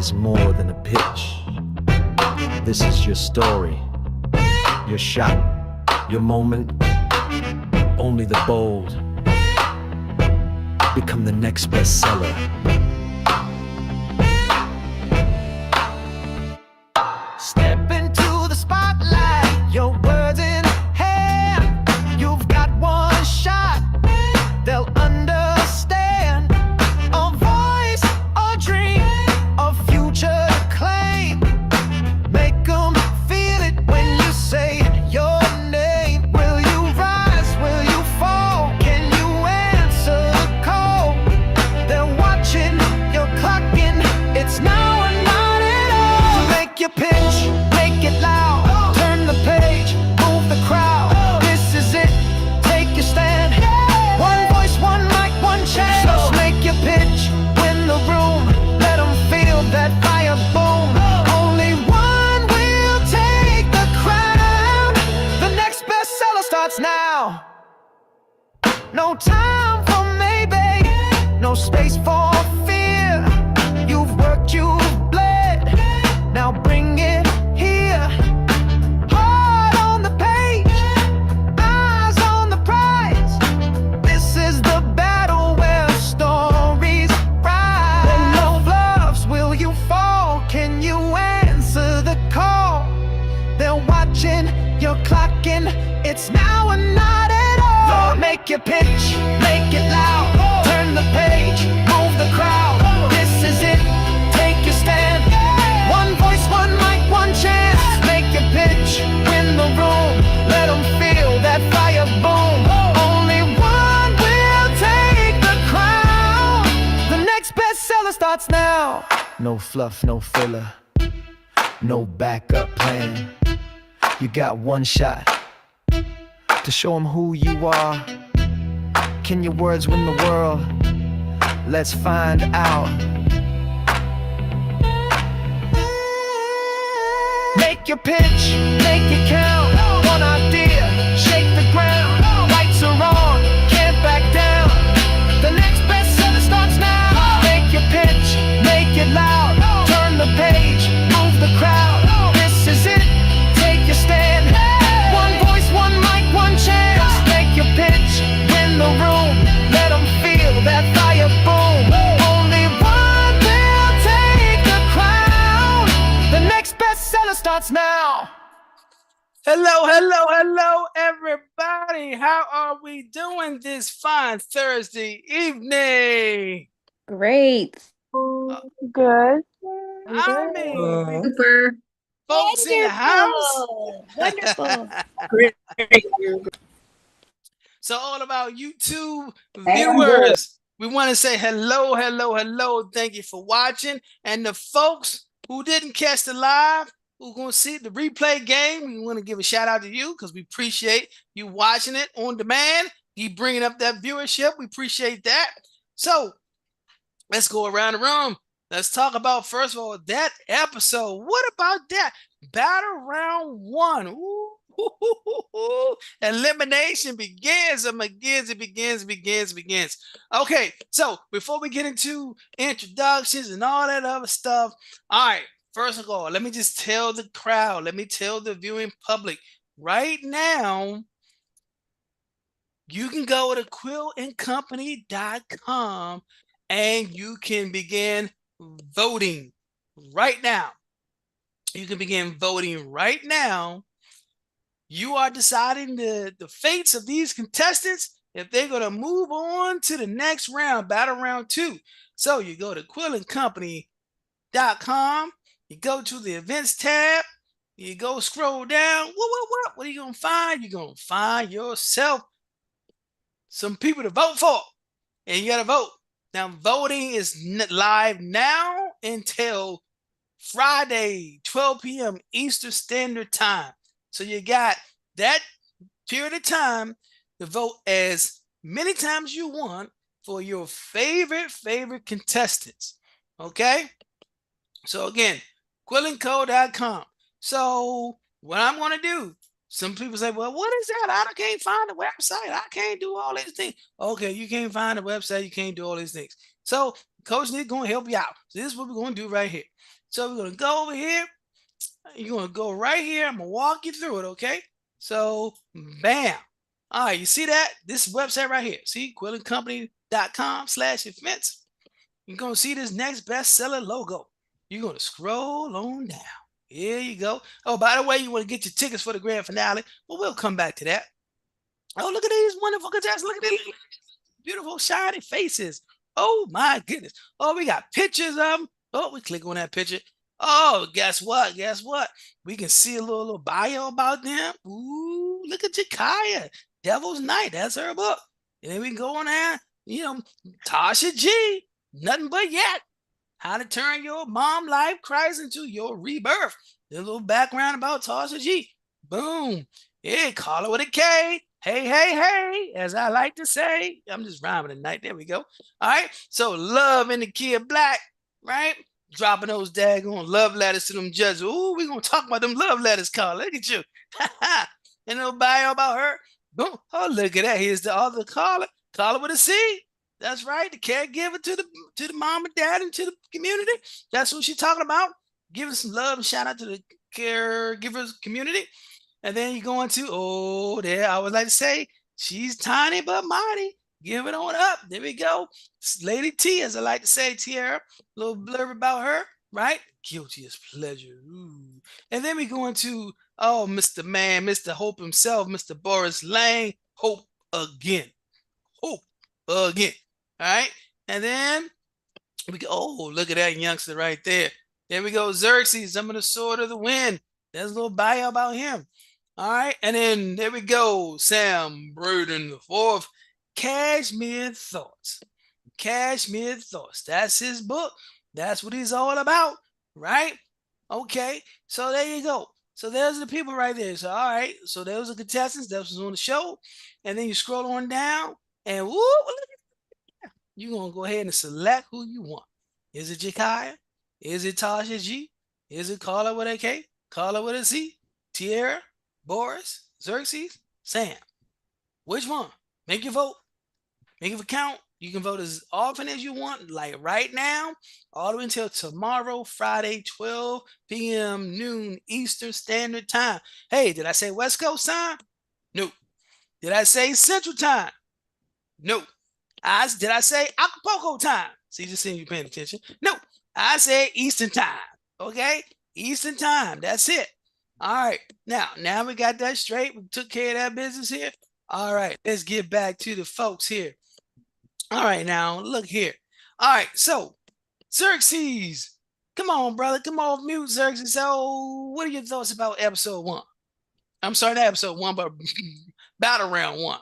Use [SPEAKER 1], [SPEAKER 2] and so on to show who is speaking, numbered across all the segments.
[SPEAKER 1] is more than a pitch. This is your story, your shot, your moment. Only the bold become the next bestseller. Step into the spotlight, your words in hand. You've got one shot, they'll understand. A voice, a dream, a future to claim. Make them feel it when you say your name. Will you rise? Will you fall? Can you answer the call? They're watching, you're clocking. It's now or not at all. Make your pitch, make it loud. Turn the page, move the crowd. This is it, take your stand. One voice, one mic, one chance. So make your pitch, win the room. Let them feel that fire boom. Only one will take the crown. The next bestseller starts now. No time for maybe, no space for fear. You've worked, you've bled, now bring it here. Heart on the page, eyes on the prize. This is the battle where stories rise. Then no bluffs, will you fall? Can you answer the call? They're watching, you're clocking. It's now or not at all. Make your pitch, make it loud. Turn the page, move the crowd. This is it, take your stand. One voice, one mic, one chance. Make your pitch, win the room. Let them feel that fire boom. Only one will take the crown. The next bestseller starts now. No fluff, no filler, no backup plan. You got one shot to show them who you are. Can your words win the world? Let's find out. Make your pitch, make it count. One idea, shake the ground. Lights are on, can't back down. The next bestseller starts now. Make your pitch, make it loud. Turn the page, move the crowd. This is it, take your stand. One voice, one mic, one chance. Make your pitch, win the room. Let them feel that fire boom. Only one will take the crown. The next bestseller starts now.
[SPEAKER 2] Hello, everybody. How are we doing this fine Thursday evening?
[SPEAKER 3] Great.
[SPEAKER 4] Good.
[SPEAKER 2] I mean,
[SPEAKER 3] Super.
[SPEAKER 2] folks in the house.
[SPEAKER 3] Wonderful.
[SPEAKER 2] So all about YouTube viewers, we want to say hello. Thank you for watching. And the folks who didn't catch the live, who's going to see the replay game, we want to give a shout out to you because we appreciate you watching it on demand. You bringing up that viewership. We appreciate that. So let's go around the room. Let's talk about, first of all, that episode. What about that? Battle round 1. Ooh. Elimination begins. It begins. Okay, so before we get into introductions and all that other stuff, all right, first of all, let me just tell the crowd, let me tell the viewing public right now, you can go to quillandcompany.com and you can begin voting right now. You can begin voting right now. You are deciding the fates of these contestants, if they're going to move on to the next round, battle round 2. So you go to quillandcompany.com, you go to the events tab, you go scroll down. What are you going to find? You're going to find yourself some people to vote for, and you got to vote. Now, voting is live now until Friday, 12 p.m. Eastern Standard Time. So you got that period of time to vote as many times as you want for your favorite contestants. Okay? So again, quillandco.com. So what I'm going to do, Some people say, well, what is that? I can't find the website. I can't do all these things. Okay, you can't find the website. You can't do all these things. So Coach Nick going to help you out. So this is what we're going to do right here. So we're going to go over here. You're going to go right here. I'm going to walk you through it, okay? So, bam. All right, you see that? This website right here. See, quillingcompany.com/events. You're going to see this next bestseller logo. You're going to scroll on down. Here you go. Oh, by the way, you want to get your tickets for the grand finale. Well, we'll come back to that. Oh, look at these wonderful contestants. Look at these beautiful, shiny faces. Oh, my goodness. Oh, we got pictures of them. Oh, we click on that picture. Oh, guess what? Guess what? We can see a little bio about them. Ooh, look at Jakaya. Devil's Night. That's her book. And then we can go on there. Tasha G. Nothing but yet. How to turn your mom life crisis into your rebirth. A little background about Tasha G. Boom. Yeah, call her with a K. Hey, hey, hey, as I like to say. I'm just rhyming tonight. There we go. All right. So Love and the Kid Black, right? Dropping those daggone love letters to them judges. Ooh, we're going to talk about them love letters, Carl. Look at you. And a little bio about her. Boom. Oh, look at that. Here's the other caller. Caller with a C. That's right, the caregiver to the mom and dad and to the community. That's what she's talking about. Giving some love and shout out to the caregivers community. And then you go into, there, I would like to say, she's tiny but mighty. Give it on up. There we go. Lady T, as I like to say, Tiara. A little blurb about her, right? Guilty as pleasure. Ooh. And then we go into, Mr. Man, Mr. Hope himself, Mr. Boris Lang. Hope again. Hope again. All right. And then we go, look at that youngster right there. There we go. Xerxes, some of the sword of the wind. There's a little bio about him. All right. And then there we go. Sam Burden the fourth. Cashmere Thoughts. Cashmere Thoughts. That's his book. That's what he's all about. Right? Okay. So there you go. So there's the people right there. So all right. So those are contestants. That was on the show. And then you scroll on down and whoop, you're going to go ahead and select who you want. Is it Jakaya? Is it Tasha G? Is it Carla with a K? Carla with a C? Tierra? Boris? Xerxes? Sam? Which one? Make your vote. Make it count. You can vote as often as you want, like right now, all the way until tomorrow, Friday, 12 p.m. noon Eastern Standard Time. Hey, did I say West Coast time? No. Did I say Central Time? No. Did I say Acapulco time? See, just seeing you paying attention. No, I said Eastern time. Okay, Eastern time. That's it. All right. Now we got that straight. We took care of that business here. All right, let's get back to the folks here. All right, now look here. All right, so Xerxes, come on, brother, come off mute, Xerxes. So, what are your thoughts about episode 1? I'm sorry, not episode 1, but Battle Round 1.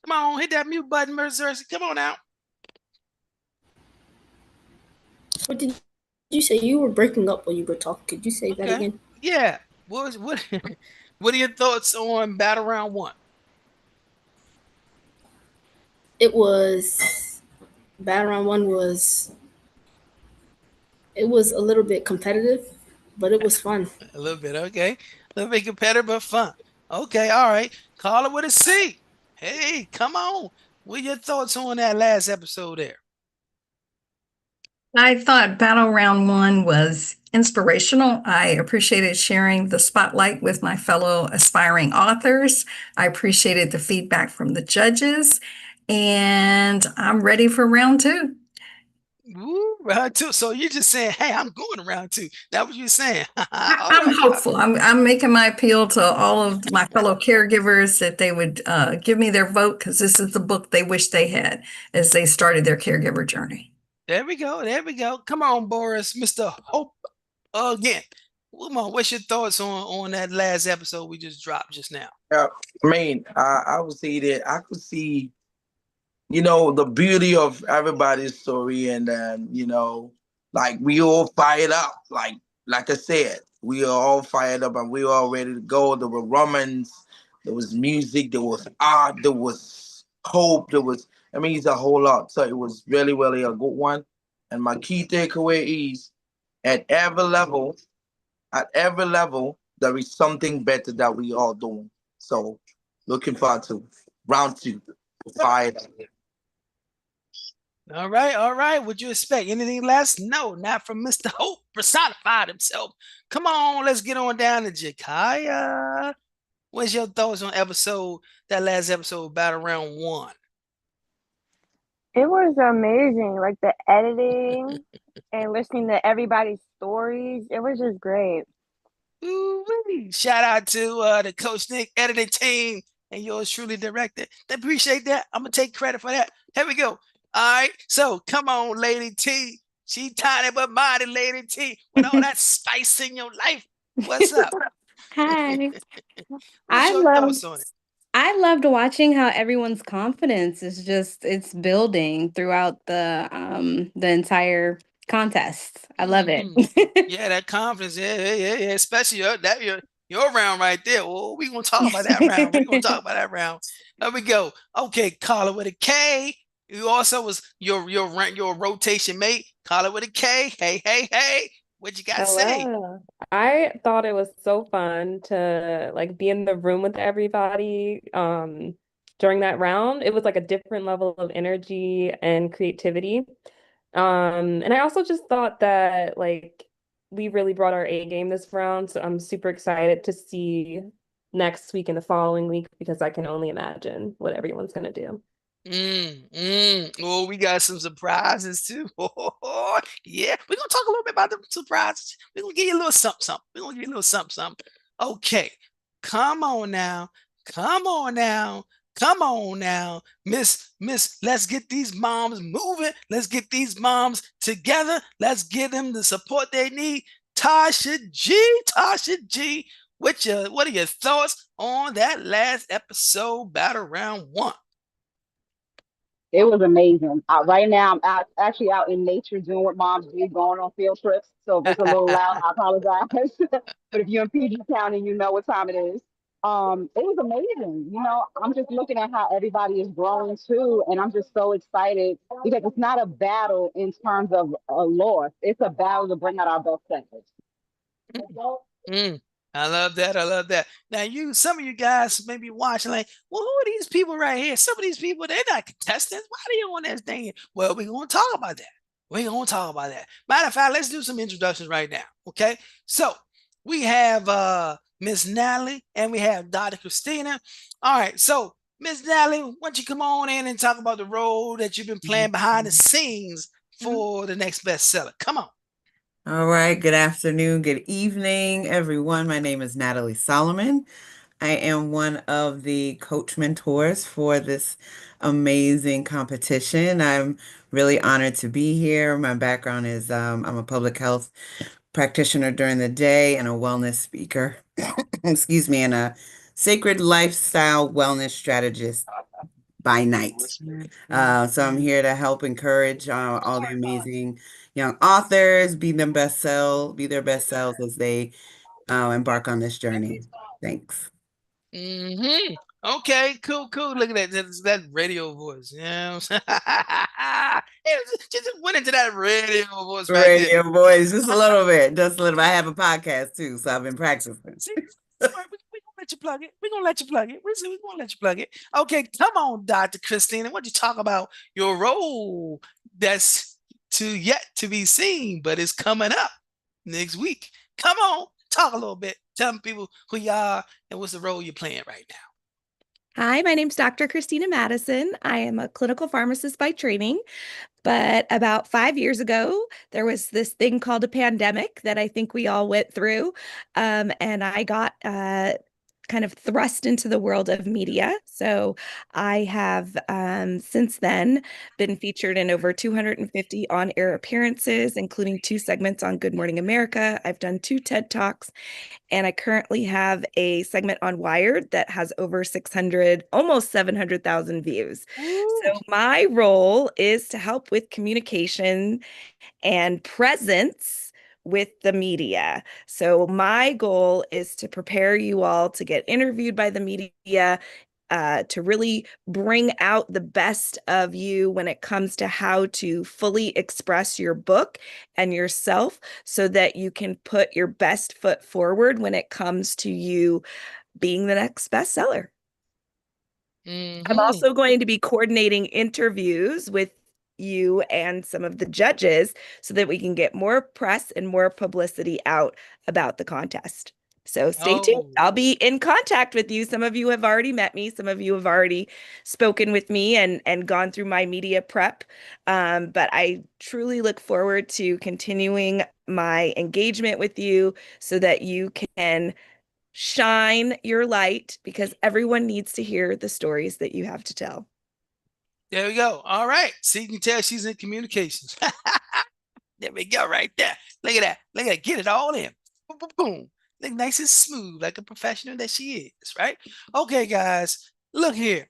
[SPEAKER 2] Come on, hit that mute button, Xerxes. Come on out.
[SPEAKER 5] What did you say? You were breaking up while you were talking. Could you say that again?
[SPEAKER 2] Yeah. What are your thoughts on Battle Round 1?
[SPEAKER 5] It was Battle Round 1 was a little bit competitive, but it was fun.
[SPEAKER 2] A little bit, okay. A little bit competitive, but fun. Okay, all right. Call it with a C. Hey, come on. What are your thoughts on that last episode there?
[SPEAKER 6] I thought Battle Round 1 was inspirational. I appreciated sharing the spotlight with my fellow aspiring authors. I appreciated the feedback from the judges, and I'm ready for round 2.
[SPEAKER 2] Ooh, round 2. So you're just saying, hey, I'm going to round 2. That what you're saying?
[SPEAKER 6] I'm hopeful. I'm making my appeal to all of my fellow caregivers that they would give me their vote, because this is the book they wish they had as they started their caregiver journey.
[SPEAKER 2] There we go. There we go. Come on, Boris, Mr. Hope again. Come on, what's your thoughts on that last episode we just dropped just now?
[SPEAKER 7] Yeah, I mean, I would say that I could see, the beauty of everybody's story, and then, like we all fired up. Like I said, we are all fired up and we were all ready to go. There were romance, there was music, there was art, there was hope, it's a whole lot. So it was really, really a good one. And my key takeaway is At every level, there is something better that we all doing. So looking forward to round two. Fire.
[SPEAKER 2] All right, all right. Would you expect anything less? No, not from Mr. Hope personified himself. Come on, let's get on down to Jakaya. What's your thoughts on that last episode, Battle Round 1?
[SPEAKER 4] It was amazing. Like the editing and listening to everybody's stories. It was just great.
[SPEAKER 2] Ooh-wee. Shout out to the Coach Nick editing team and yours truly directed. I appreciate that. I'm gonna take credit for that. Here we go. All right. So come on, Lady T. She tiny but mighty, Lady T, with all that spice in your life. What's up?
[SPEAKER 3] Hi.
[SPEAKER 2] What's
[SPEAKER 3] I
[SPEAKER 2] your
[SPEAKER 3] loved
[SPEAKER 2] thoughts on it?
[SPEAKER 3] I loved watching how everyone's confidence is just it's building throughout the entire contest. I love it.
[SPEAKER 2] Mhm. Yeah, that confidence. Yeah. Especially your round right there. Oh, we gonna talk about that round. We gonna talk about that round. There we go. Okay, Carla with a K. You also was your rotation mate. Carla with a K. Hey. What you got to say?
[SPEAKER 8] Hello. I thought it was so fun to like be in the room with everybody during that round. It was like a different level of energy and creativity. And I also just thought that like we really brought our A game this round, so I'm super excited to see next week and the following week because I can only imagine what everyone's gonna do.
[SPEAKER 2] Oh, we got some surprises too. Yeah, we're gonna talk a little bit about the surprises. We're gonna give you a little something. We're gonna give you a little something. Okay, come on now, come on now, come on now, Miss. Let's get these moms moving. Let's get these moms together. Let's give them the support they need. Tasha G. What are your thoughts on that last episode, Battle Round 1?
[SPEAKER 9] It was amazing. Right now, I'm actually out in nature doing what moms do, going on field trips. So if it's a little loud, I apologize. But if you're in PG County, you know what time it is. It was amazing. I'm just looking at how everybody is growing too, and I'm just so excited because it's not a battle in terms of a loss. It's a battle to bring out our best selves.
[SPEAKER 2] Mm, I love that. I love that. Now, some of you guys may be watching, like, well, who are these people right here? Some of these people, they're not contestants. Why are they on this thing? Well, we're going to talk about that. We're going to talk about that. Matter of fact, let's do some introductions right now. Okay. So we have Miss Natalie and we have Dr. Christina. All right. So, Miss Natalie, why don't you come on in and talk about the role that you've been playing behind the scenes for the next bestseller? Come on.
[SPEAKER 10] All right, good afternoon, good evening, everyone. My name is Natalie Solomon. I am one of the coach mentors for this amazing competition. I'm really honored to be here. My background is I'm a public health practitioner during the day and a wellness speaker, excuse me, and a sacred lifestyle wellness strategist by night. So I'm here to help encourage all the amazing young authors be their best selves as they embark on this journey. Thanks.
[SPEAKER 2] Mm-hmm. Okay, cool. Look at that. That radio voice. Yeah. Just went into that radio voice right there.
[SPEAKER 10] Radio voice, just a little bit, just a little bit. I have a podcast too, so I've been practicing.
[SPEAKER 2] See, we're gonna let you plug it. We're gonna let you plug it. We're gonna let you plug it. Okay, come on, Dr. Christina. Why don't you talk about your role that's yet to be seen, but it's coming up next week. Come on, talk a little bit. Tell people who you are and what's the role you're playing right now.
[SPEAKER 3] Hi, my name's Dr. Christina Madison. I am a clinical pharmacist by training, but about 5 years ago, there was this thing called a pandemic that I think we all went through, and I got kind of thrust into the world of media. So I have since then been featured in over 250 on-air appearances, including 2 segments on Good Morning America. I've done 2 TED Talks, and I currently have a segment on Wired that has over 600, almost 700,000 views.
[SPEAKER 2] Ooh.
[SPEAKER 3] So my role is to help with communication and presence with the media. So my goal is to prepare you all to get interviewed by the media to really bring out the best of you when it comes to how to fully express your book and yourself so that you can put your best foot forward when it comes to you being the next bestseller. I'm also going to be coordinating interviews with you and some of the judges so that we can get more press and more publicity out about the contest. So stay tuned.
[SPEAKER 2] Oh,
[SPEAKER 3] I'll be in contact with you. Some of you have already met me. Some of you have already spoken with me and gone through my media prep. But I truly look forward to continuing my engagement with you so that you can shine your light because everyone needs to hear the stories that you have to tell.
[SPEAKER 2] there we go. All right. See, you can tell she's in communications. There we go, right there. Look at that. Look at that. Get it all in. Boom, boom, boom. Look nice and smooth, like a professional that she is, right? Okay, guys, look here.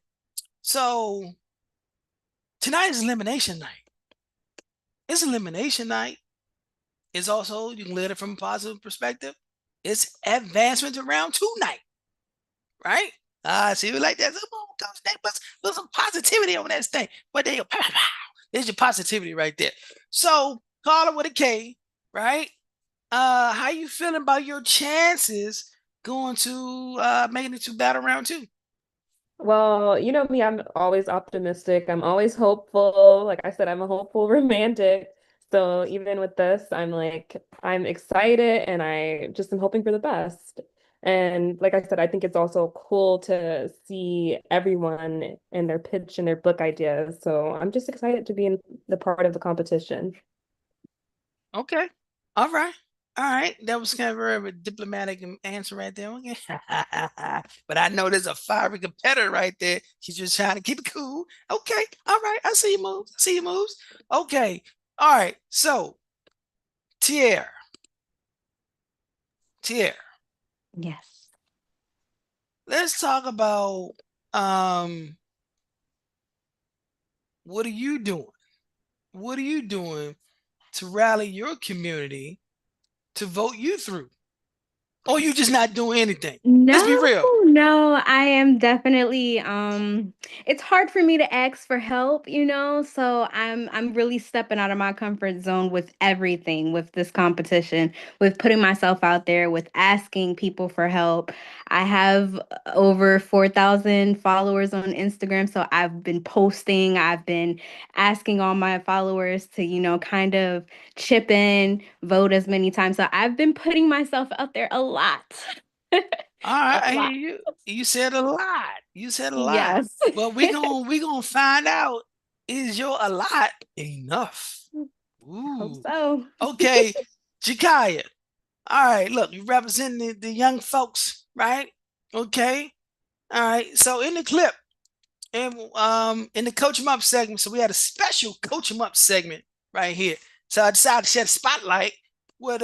[SPEAKER 2] So tonight is elimination night. It's elimination night. It's also, you can look at it from a positive perspective. It's advancement to round 2 night, right? See, we like that. Put some positivity on that thing. But there you go. Pow, pow, pow. There's your positivity right there. So, Carla with a K, right? How you feeling about your chances going to making it to battle round 2?
[SPEAKER 8] Well, you know me, I'm always optimistic. I'm always hopeful. Like I said, I'm a hopeful romantic. So even with this, I'm excited and I just am hoping for the best. And like I said, I think it's also cool to see everyone and their pitch and their book ideas. So I'm just excited to be in the part of the competition.
[SPEAKER 2] Okay. All right. All right. That was kind of a very diplomatic answer right there. Okay. But I know there's a fiery competitor right there. She's just trying to keep it cool. Okay. All right. I see your moves. I see your moves. Okay. All right. So, Tier. Tier.
[SPEAKER 3] Yes.
[SPEAKER 2] Let's talk about what are you doing? What are you doing to rally your community to vote you through? Or you just not doing anything? Let's be
[SPEAKER 11] No,
[SPEAKER 2] real.
[SPEAKER 11] no, I am definitely it's hard for me to ask for help, so I'm really stepping out of my comfort zone with everything, with this competition, with putting myself out there, with asking people for help. I have over 4,000 followers on Instagram, so I've been posting, I've been asking all my followers to, kind of chip in, vote as many times. So I've been putting myself out there a lot.
[SPEAKER 2] All right,
[SPEAKER 11] A
[SPEAKER 2] I hear
[SPEAKER 11] lot.
[SPEAKER 2] you. You said a lot. You said a lot.
[SPEAKER 11] Yes.
[SPEAKER 2] But we gonna find out, is your a lot enough?
[SPEAKER 11] Hope
[SPEAKER 2] Ooh.
[SPEAKER 11] so.
[SPEAKER 2] Okay, Jakaya. All right, look, you represent the young folks, right? Okay. All right. So in the clip, and in the coach 'em up segment, so we had a special coach 'em up segment right here. So I decided to shed a spotlight with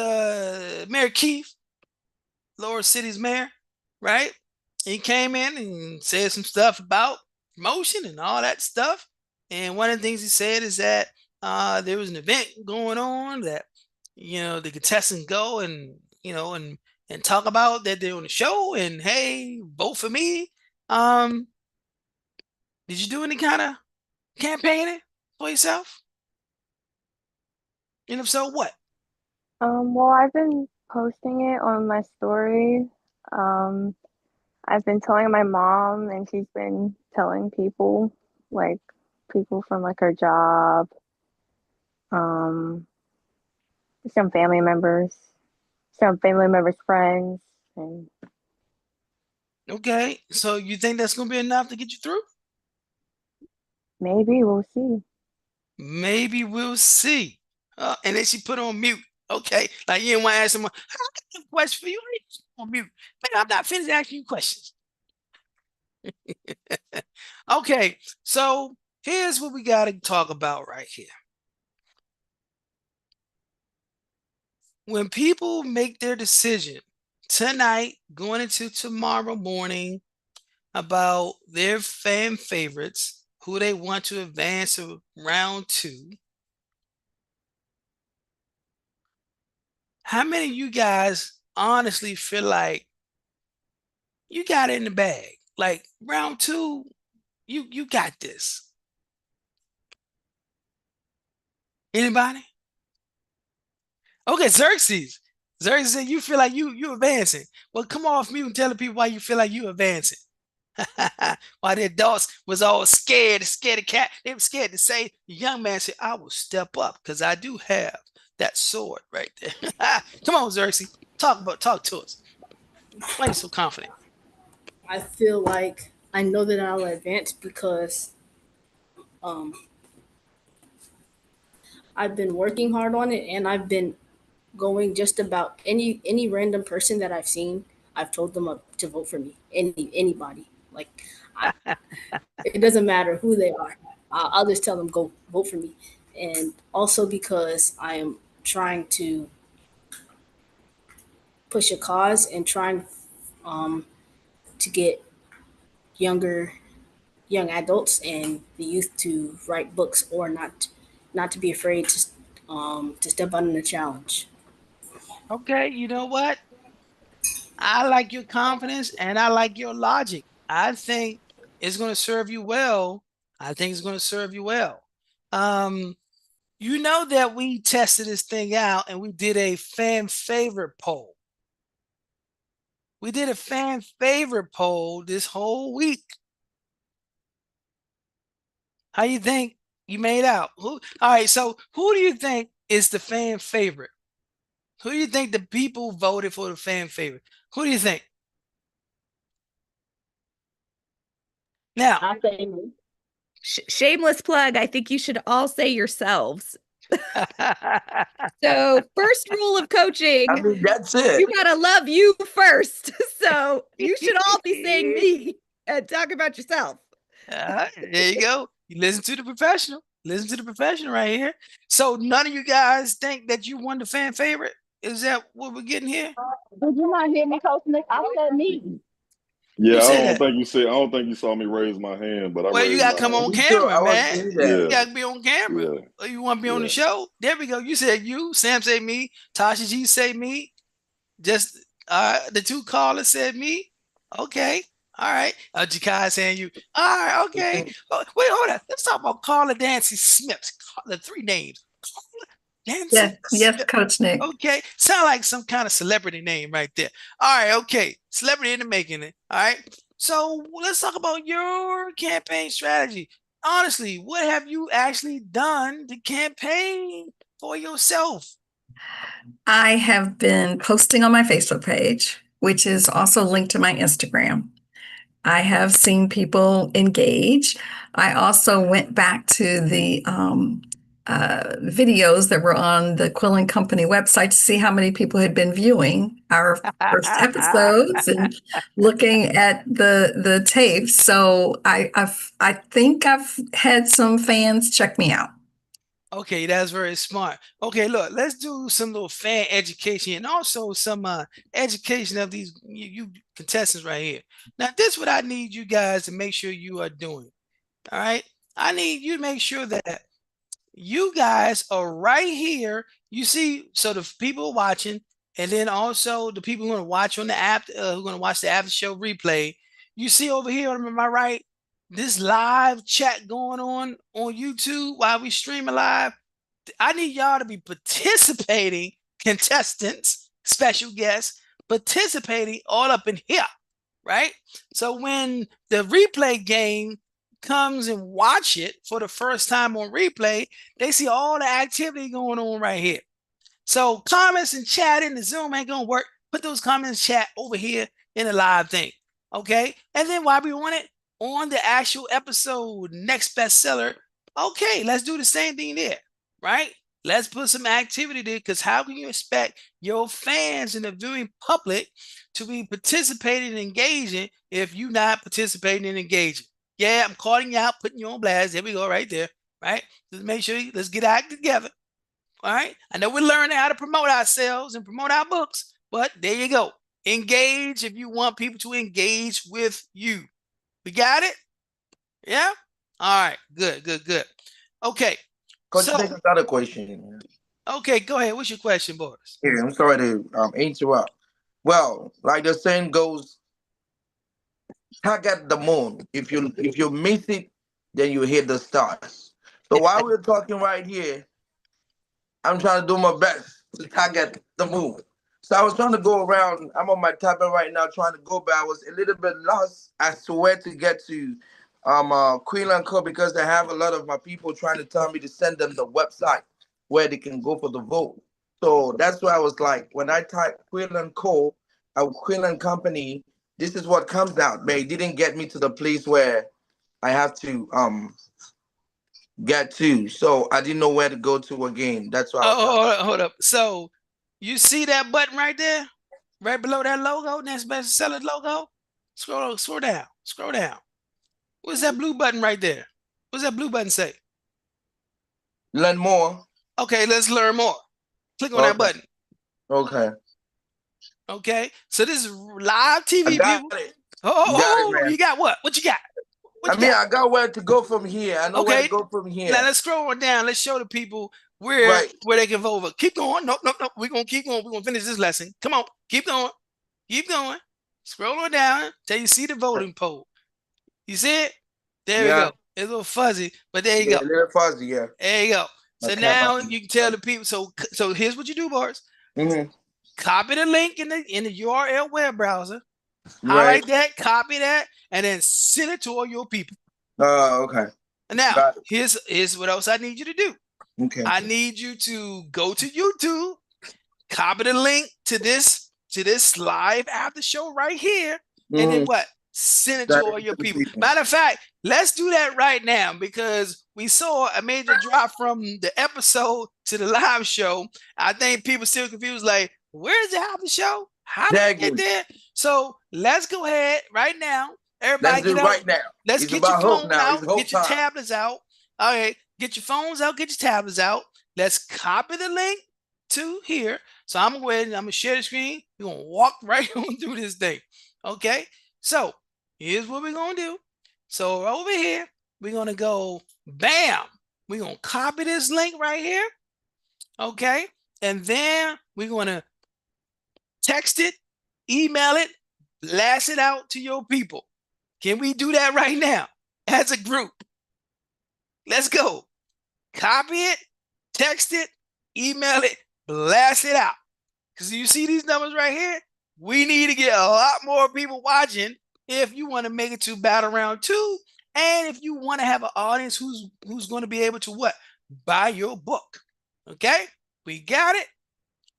[SPEAKER 2] Mayor Keith, Lower City's mayor, right? He came in and said some stuff about promotion and all that stuff. And one of the things he said is that there was an event going on that the contestants go and and talk about that they're on the show and hey, vote for me. Um, did you do any kind of campaigning for yourself? And if so, what?
[SPEAKER 4] Well, I've been posting it on my story. Um, I've been telling my mom, and she's been telling people, like people from like her job, um, some family members' friends, and
[SPEAKER 2] Okay, so you think that's gonna be enough to get you through?
[SPEAKER 4] maybe we'll see.
[SPEAKER 2] Maybe we'll see. And then she put on mute. Okay, like you didn't want to ask someone. I got a question for you. Why you on mute? Man, I'm not finished asking you questions. Okay, so here's what we got to talk about right here. When people make their decision tonight, going into tomorrow morning, about their fan favorites, who they want to advance to round 2, how many of you guys honestly feel like you got it in the bag? Like round two, you got this. Anybody? Okay, Xerxes. Xerxes said you feel like you advancing. Well, come off mute and tell the people why you feel like you advancing. Why the adults was all scared of cat. They were scared to say. The young man said, I will step up because I do have that sword right there. Come on, Xerxes. Talk to us. Why are you so confident?
[SPEAKER 5] I feel like I know that I'll advance because I've been working hard on it, and I've been going just about any random person that I've seen. I've told them to vote for me. Anybody. Like, it doesn't matter who they are. I'll just tell them go vote for me. And also because I am trying to push a cause and trying to get younger young adults and the youth to write books or not to be afraid to step out in a challenge.
[SPEAKER 2] Okay, you know what? I like your confidence and I like your logic. I think it's going to serve you well. I think it's going to serve you well. You know that we tested this thing out and we did a fan favorite poll. We did a fan favorite poll this whole week. How you think you made out? All right, so who do you think is the fan favorite? Who do you think the people voted for the fan favorite? Who do you think? Now,
[SPEAKER 9] I say me.
[SPEAKER 3] Shameless plug. I think you should all say yourselves. So, first rule of coaching,
[SPEAKER 7] I mean, that's it.
[SPEAKER 3] you gotta love you first. So you should all be saying me and talk about yourself.
[SPEAKER 2] there you go. You listen to the professional. Listen to the professional right here. So none of you guys think that you won the fan favorite? Is that what we're getting here?
[SPEAKER 9] Did you not hear me, Coach Nick? I said me.
[SPEAKER 12] Yeah,
[SPEAKER 2] Who
[SPEAKER 12] I
[SPEAKER 2] said
[SPEAKER 12] don't
[SPEAKER 2] that?
[SPEAKER 12] think you said. I don't think you saw me raise my hand, but I
[SPEAKER 2] Well, you
[SPEAKER 12] raised
[SPEAKER 2] gotta
[SPEAKER 12] my
[SPEAKER 2] come on
[SPEAKER 12] hand.
[SPEAKER 7] Me too.
[SPEAKER 2] camera,
[SPEAKER 7] I was
[SPEAKER 2] man.
[SPEAKER 7] saying
[SPEAKER 12] Yeah,
[SPEAKER 2] You
[SPEAKER 7] that.
[SPEAKER 2] gotta be on camera.
[SPEAKER 12] yeah,
[SPEAKER 2] Or you want to be on the
[SPEAKER 12] yeah.
[SPEAKER 2] show? There we go. You said you. Sam say me. Tasha G say me. Just the two callers said me. Okay. All right. Jakai saying you. All right. Okay. Oh, wait, hold on. Let's talk about Carla Dancy Smith. The three names. Carla Dancy
[SPEAKER 6] Yes,
[SPEAKER 2] Smith.
[SPEAKER 6] Coach Nick.
[SPEAKER 2] Okay. Sound like some kind of celebrity name right there. All right. Okay. Celebrity in the making it. All right. So let's talk about your campaign strategy. Honestly, what have you actually done to campaign for yourself?
[SPEAKER 6] I have been posting on my Facebook page, which is also linked to my Instagram. I have seen people engage. I also went back to the videos that were on the Quill and Company website to see how many people had been viewing our first episodes and looking at the tapes. So I think I've had some fans check me out.
[SPEAKER 2] Okay, that's very smart. Okay, look, let's do some little fan education and also some education of these you contestants right here. Now, this is what I need you guys to make sure you are doing. All right, I need you to make sure that you guys are right here. You see, so the people watching, and then also the people who are going to watch on the app, who are going to watch the after show replay. You see over here on my right, this live chat going on YouTube while we streaming live. I need y'all to be participating, contestants, special guests, participating all up in here, right? So when the replay game comes and watch it for the first time on replay, they see all the activity going on right here. So comments and chat in the Zoom ain't gonna work. Put those comments chat over here in the live thing. Okay. And then while we on it, on the actual episode, next bestseller, okay, let's do the same thing there, right? Let's put some activity there because how can you expect your fans and the viewing public to be participating and engaging if you're not participating and engaging? Yeah, I'm calling you out, putting you on blast. There we go, right there, right? Let's make sure let's get out together. All right. I know we're learning how to promote ourselves and promote our books, but there you go. Engage if you want people to engage with you. We got it? Yeah? All right. Good. Okay.
[SPEAKER 7] Coach,
[SPEAKER 2] So,
[SPEAKER 7] Nick, I got a question.
[SPEAKER 2] okay, go ahead. What's your question, Boris?
[SPEAKER 7] Yeah, I'm sorry to interrupt. Well, like the saying goes, target the moon. If you miss it, then you hit the stars. So while we're talking right here, I'm trying to do my best to target the moon. So I was trying to go around. I'm on my tablet right now trying to go, but I was a little bit lost as to where to get to Queenland Co because I have a lot of my people trying to tell me to send them the website where they can go for the vote. So that's why I was like, when I type Queenland Co, a Queenland company, this is what comes out. But it didn't get me to the place where I have to get to. So I didn't know where to go to again. That's why I was
[SPEAKER 2] Oh, hold up. So you see that button right there? Right below that logo, next best seller logo? Scroll down. Scroll down. What's that blue button right there? What's that blue button say?
[SPEAKER 7] learn more.
[SPEAKER 2] Okay, let's learn more. Click on that
[SPEAKER 7] Okay.
[SPEAKER 2] button.
[SPEAKER 7] Okay.
[SPEAKER 2] Okay. So this is live
[SPEAKER 7] I
[SPEAKER 2] TV,
[SPEAKER 7] got
[SPEAKER 2] people.
[SPEAKER 7] it.
[SPEAKER 2] Oh,
[SPEAKER 7] Man.
[SPEAKER 2] you got what? What you got? What you got?
[SPEAKER 7] I got where to go from here. I know where
[SPEAKER 2] Okay.
[SPEAKER 7] to go from here.
[SPEAKER 2] Now let's scroll on down. Let's show the people where they can vote. Keep going. Nope. We're gonna keep going. We're gonna finish this lesson. Come on, keep going. Keep going. Scroll on down till you see the voting poll. You see it? There we go. It's a little fuzzy, but there you go.
[SPEAKER 7] A little fuzzy, yeah.
[SPEAKER 2] There you go. So now you can tell the people. So here's what you do, Boris. Copy the link in the URL web browser. Highlight that, copy that, and then send it to all your people.
[SPEAKER 7] Okay.
[SPEAKER 2] And now here's what else I need you to do.
[SPEAKER 7] Okay.
[SPEAKER 2] I need you to go to YouTube, copy the link to this live after show right here, and then what? Send it to all your people. Matter of fact, let's do that right now because we saw a major drop from the episode to the live show. I think people still confused, like, where's the after show? How did it get there? So let's go ahead right now. Everybody get out.
[SPEAKER 7] Right now.
[SPEAKER 2] Let's get your phone out, get your tablets out. All right, get your phones out, get your tablets out. Let's copy the link to here. So I'm gonna go ahead and I'm gonna share the screen. We're gonna walk right on through this thing. Okay, so here's what we're gonna do. So over here, we're gonna go bam. We're gonna copy this link right here. Okay, and then we're gonna text it, email it, blast it out to your people. Can we do that right now as a group? Let's go. Copy it, text it, email it, blast it out. Because you see these numbers right here? We need to get a lot more people watching if you want to make it to battle round 2. And if you want to have an audience who's going to be able to what? Buy your book. Okay? We got it.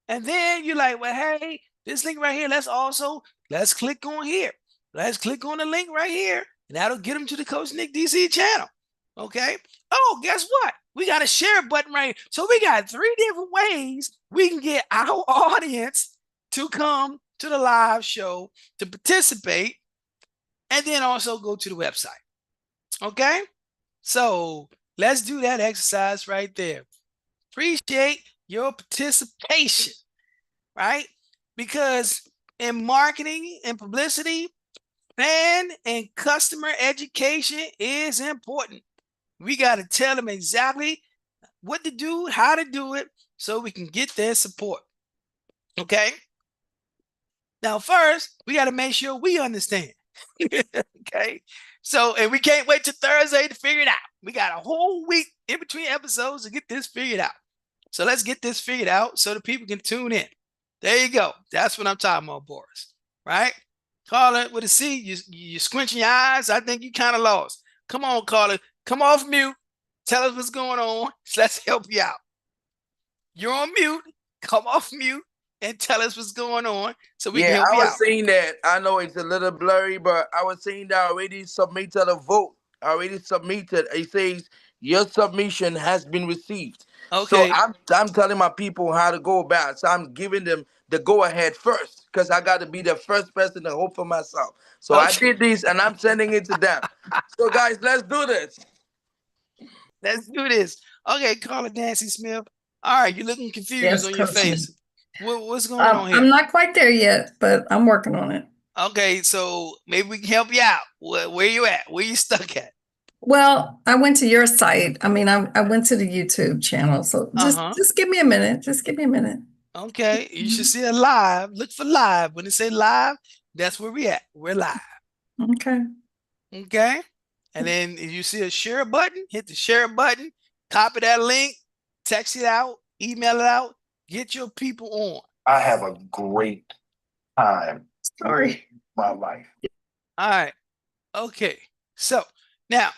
[SPEAKER 2] And then you're like, well, hey, this link right here, let's click on here. Let's click on the link right here. And that'll get them to the Coach Nick DC channel. Okay. Oh, guess what? We got a share button right here. So we got 3 different ways we can get our audience to come to the live show to participate and then also go to the website. Okay. So let's do that exercise right there. Appreciate your participation, right? Because in marketing and publicity, fan and customer education is important. We got to tell them exactly what to do, how to do it, so we can get their support. Okay? Now, first, we got to make sure we understand. Okay? So, and we can't wait till Thursday to figure it out. We got a whole week in between episodes to get this figured out. So let's get this figured out so the people can tune in. There you go. That's what I'm talking about, Boris. Right? Carla, with a C, you're squinching your eyes. I think you kind of lost. Come on, Carla. Come off mute. Tell us what's going on. Let's help you out. You're on mute. Come off mute and tell us what's going on so we can help you out.
[SPEAKER 7] I was saying that. I know it's a little blurry, but I was saying that I already submitted a vote. I already submitted. It says your submission has been received.
[SPEAKER 2] Okay.
[SPEAKER 7] So I'm telling my people how to go about it. So I'm giving them the go ahead first because I got to be the first person to hope for myself. So I did this and I'm sending it to them. So guys, let's do this.
[SPEAKER 2] Let's do this. Okay, Carla Nancy Smith. All right, you're looking confused on your face. What's going on here?
[SPEAKER 6] I'm not quite there yet, but I'm working on it.
[SPEAKER 2] Okay, so maybe we can help you out. Where you at? Where you stuck at?
[SPEAKER 6] Well, I went to your site. I mean, I went to the YouTube channel. So just give me a minute. Just give me a minute.
[SPEAKER 2] Okay, you should see a live. Look for live. When it say live, that's where we at. We're live.
[SPEAKER 6] Okay.
[SPEAKER 2] Okay. And then if you see a share button, hit the share button, copy that link, text it out, email it out, get your people on.
[SPEAKER 7] I have a great time.
[SPEAKER 6] Sorry.
[SPEAKER 7] My life.
[SPEAKER 2] All right. Okay. So now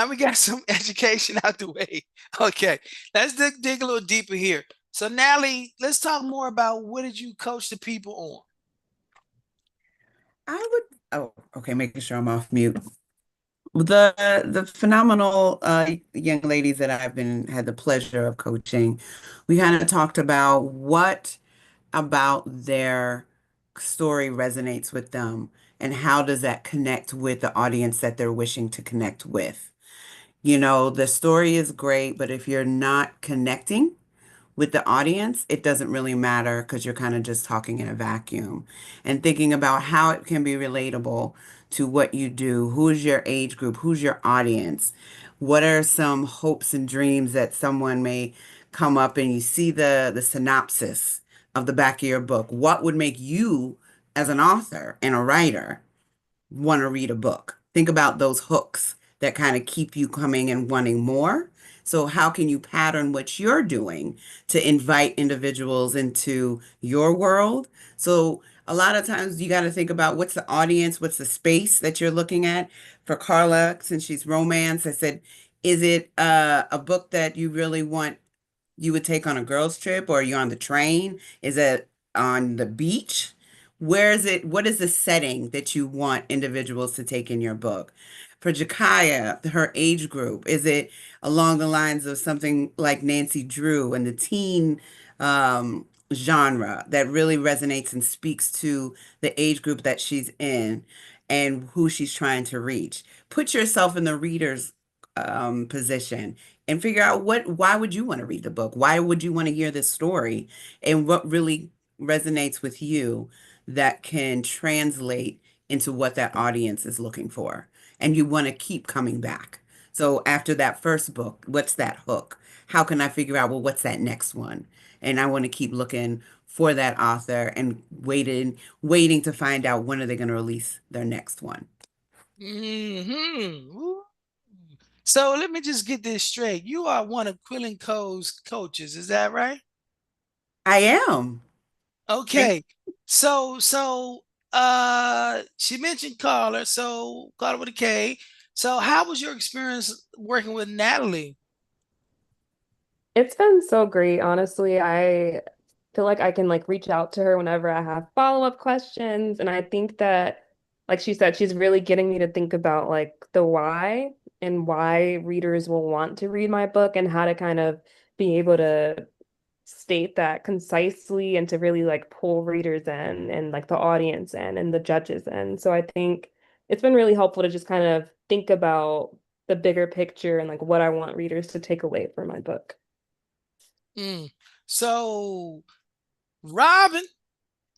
[SPEAKER 2] we got some education out the way. Okay. Let's dig a little deeper here. So Natalie, let's talk more about what did you coach the people on?
[SPEAKER 10] Oh, okay, making sure I'm off mute. The phenomenal young ladies that I've been had the pleasure of coaching, we kind of talked about what about their story resonates with them and how does that connect with the audience that they're wishing to connect with. You know, the story is great, but if you're not connecting with the audience, it doesn't really matter because you're kind of just talking in a vacuum and thinking about how it can be relatable to what you do. Who's your age group? Who's your audience? What are some hopes and dreams that someone may come up and you see the synopsis of the back of your book? What would make you, as an author and a writer, want to read a book? Think about those hooks that kind of keep you coming and wanting more. So, how can you pattern what you're doing to invite individuals into your world? So, a lot of times you got to think about what's the audience, what's the space that you're looking at. For Carla, since she's romance, I said, is it a book that you really want you would take on a girls' trip, or are you on the train? Is it on the beach? Where is it? What is the setting that you want individuals to take in your book? For Jakaya, her age group, is it along the lines of something like Nancy Drew and the teen genre that really resonates and speaks to the age group that she's in and who she's trying to reach? Put yourself in the reader's position and figure out why would you want to read the book? Why would you want to hear this story? And what really resonates with you that can translate into what that audience is looking for. And you want to keep coming back. So after that first book, what's that hook? How can I figure out, well, what's that next one? And I want to keep looking for that author and waiting to find out when are they going to release their next one.
[SPEAKER 2] Mm-hmm. So let me just get this straight. You are one of Quillen Co's coaches, is that right?
[SPEAKER 10] I am.
[SPEAKER 2] Okay. She mentioned Carla, so Carla with a K. So how was your experience working with Natalie?
[SPEAKER 8] It's been so great, honestly. I feel like I can like reach out to her whenever I have follow-up questions. And I think that, like she said, she's really getting me to think about like the why and why readers will want to read my book and how to kind of be able to state that concisely and to really like pull readers in and like the audience in and the judges in. So I think it's been really helpful to just kind of think about the bigger picture and like what I want readers to take away from my book.
[SPEAKER 2] Mm. So Robin,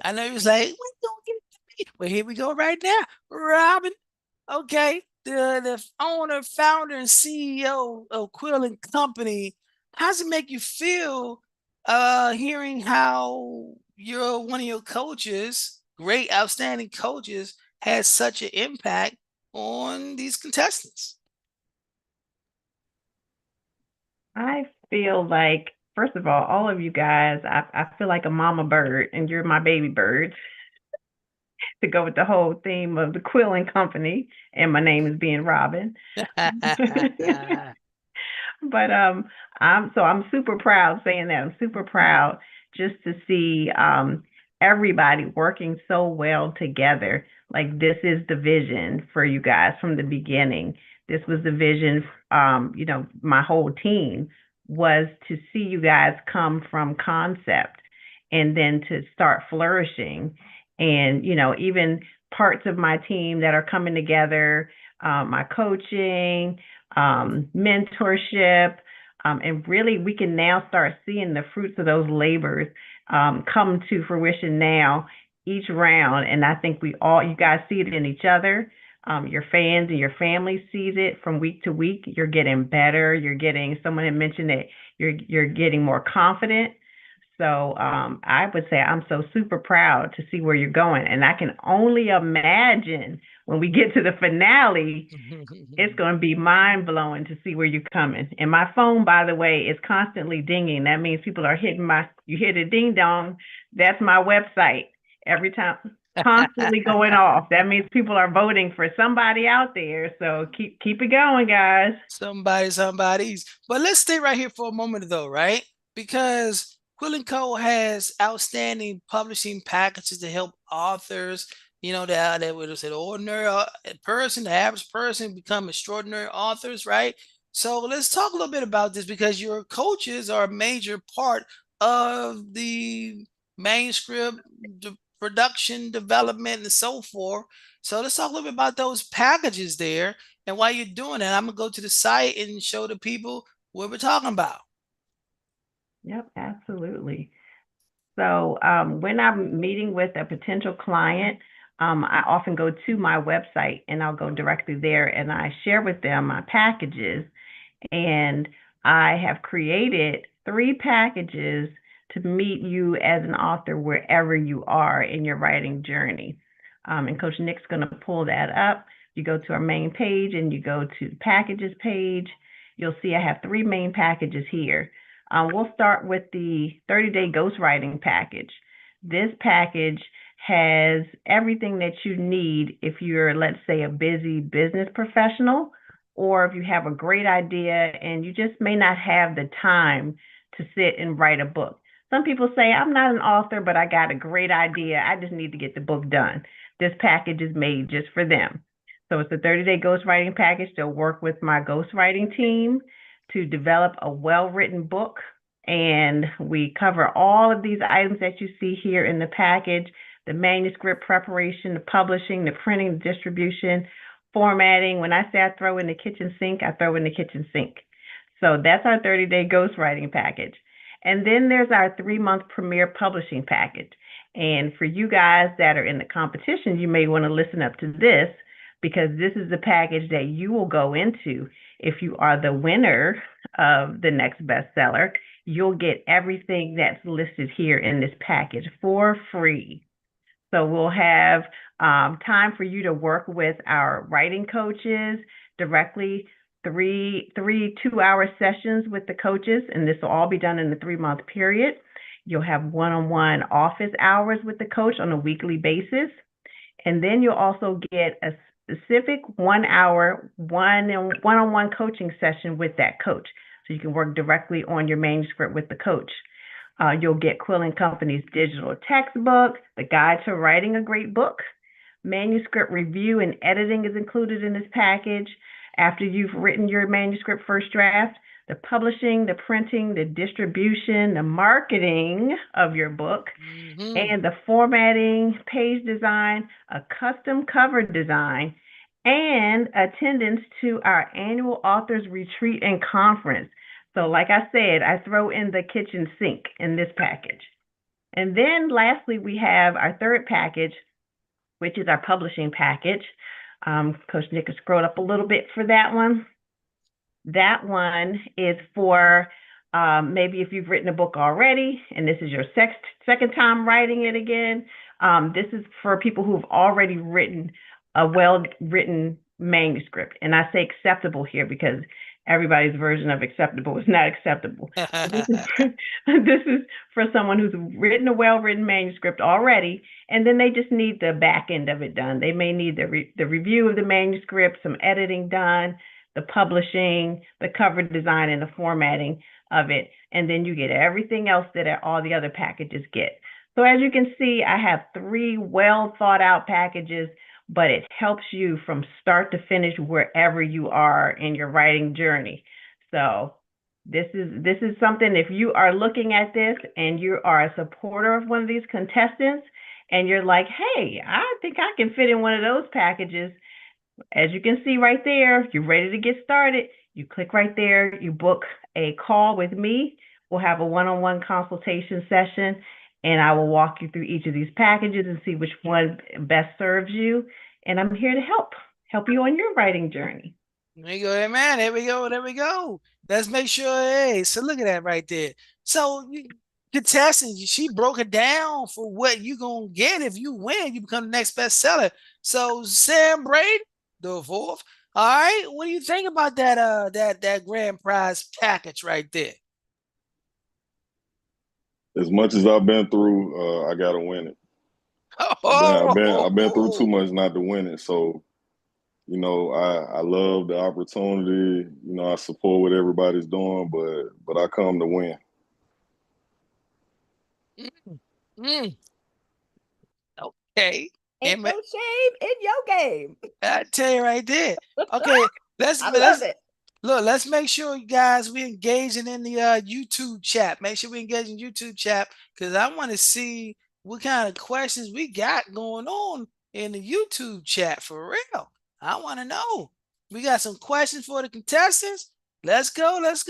[SPEAKER 2] I know he was like, we gonna get it to me. Well, here we go right now. Robin, okay, the owner, founder, and CEO of Quill and Company. How does it make you feel hearing how you're one of your coaches, great, outstanding coaches, has such an impact on these contestants?
[SPEAKER 13] I feel like, first of all of you guys, I feel like a mama bird, and you're my baby bird to go with the whole theme of the Quilling Company, and my name is being Robin. But I'm super proud saying that. I'm super proud just to see everybody working so well together. Like this is the vision for you guys from the beginning. This was the vision, my whole team was to see you guys come from concept and then to start flourishing. And, even parts of my team that are coming together, my coaching, mentorship, and really we can now start seeing the fruits of those labors come to fruition now each round. And I think you guys see it in each other. Your fans and your family sees it from week to week. You're getting better. Someone had mentioned that you're getting more confident. So I would say I'm so super proud to see where you're going. And I can only imagine when we get to the finale, it's going to be mind blowing to see where you're coming. And my phone, by the way, is constantly dinging. That means people are you hear the ding dong. That's my website every time, constantly going off. That means people are voting for somebody out there. So keep it going, guys.
[SPEAKER 2] Somebody's. But let's stay right here for a moment, though, right? Because Quill and Co has outstanding publishing packages to help authors. That would say the ordinary person, the average person, become extraordinary authors, right? So let's talk a little bit about this because your coaches are a major part of the manuscript production, development, and so forth. So let's talk a little bit about those packages there. And while you're doing that, I'm gonna go to the site and show the people what we're talking about.
[SPEAKER 13] Yep, absolutely. So when I'm meeting with a potential client, I often go to my website and I'll go directly there and I share with them my packages. And I have created 3 packages to meet you as an author wherever you are in your writing journey. And Coach Nick's going to pull that up. You go to our main page and you go to the packages page. You'll see I have 3 main packages here. We'll start with the 30-day ghostwriting package. This package has everything that you need if you're, let's say, a busy business professional, or if you have a great idea and you just may not have the time to sit and write a book. Some people say, I'm not an author, but I got a great idea. I just need to get the book done. This package is made just for them. So it's a 30-day ghostwriting package. They'll work with my ghostwriting team to develop a well-written book. And we cover all of these items that you see here in the package: the manuscript preparation, the publishing, the printing, the distribution, formatting. When I say I throw in the kitchen sink, I throw in the kitchen sink. So that's our 30-day ghostwriting package. And then there's our 3-month premier publishing package. And for you guys that are in the competition, you may want to listen up to this, because this is the package that you will go into if you are the winner of the next bestseller. You'll get everything that's listed here in this package for free. So we'll have time for you to work with our writing coaches directly, 3 2-hour sessions with the coaches, and this will all be done in the 3-month period. You'll have one-on-one office hours with the coach on a weekly basis. And then you'll also get a specific 1-hour one-on-one coaching session with that coach. So you can work directly on your manuscript with the coach. You'll get Quill & Company's digital textbook, the guide to writing a great book. Manuscript review and editing is included in this package. After you've written your manuscript first draft, the publishing, the printing, the distribution, the marketing of your book, and the formatting, page design, a custom cover design, and attendance to our annual authors retreat and conference. So like I said, I throw in the kitchen sink in this package. And then lastly, we have our 3rd package, which is our publishing package. Coach Nick has scrolled up a little bit for that one. That one is for maybe if you've written a book already and this is your second time writing it again. This is for people who've already written a well-written manuscript. And I say acceptable here because everybody's version of acceptable is not acceptable. This is for someone who's written a well-written manuscript already, and then they just need the back end of it done. They may need the review of the manuscript, some editing done, the publishing, the cover design, and the formatting of it. And then you get everything else that all the other packages get. So as you can see, I have 3 well thought out packages, but it helps you from start to finish wherever you are in your writing journey. So this is something, if you are looking at this and you are a supporter of one of these contestants and you're like, hey, I think I can fit in one of those packages. As you can see right there, you're ready to get started. You click right there, you book a call with me. We'll have a one-on-one consultation session, and I will walk you through each of these packages and see which one best serves you. And I'm here to help you on your writing journey.
[SPEAKER 2] There you go, man. There we go. Let's make sure. Hey, so look at that right there. So contestants, she broke it down for what you gonna get if you win. You become the next bestseller. So Sam Brady, the fourth. All right, what do you think about that? That grand prize package right there.
[SPEAKER 12] As much as I've been through, I gotta win it. I've been through too much not to win it. So, I love the opportunity. I support what everybody's doing, but I come to win.
[SPEAKER 2] Mm, mm. Okay.
[SPEAKER 3] Ain't no shame in your game.
[SPEAKER 2] I tell you right there. Okay,
[SPEAKER 3] I love it.
[SPEAKER 2] Look, let's make sure, you guys, we engaging in the YouTube chat. Make sure we engage in YouTube chat because I want to see what kind of questions we got going on in the YouTube chat for real. I want to know. We got some questions for the contestants. Let's go. Let's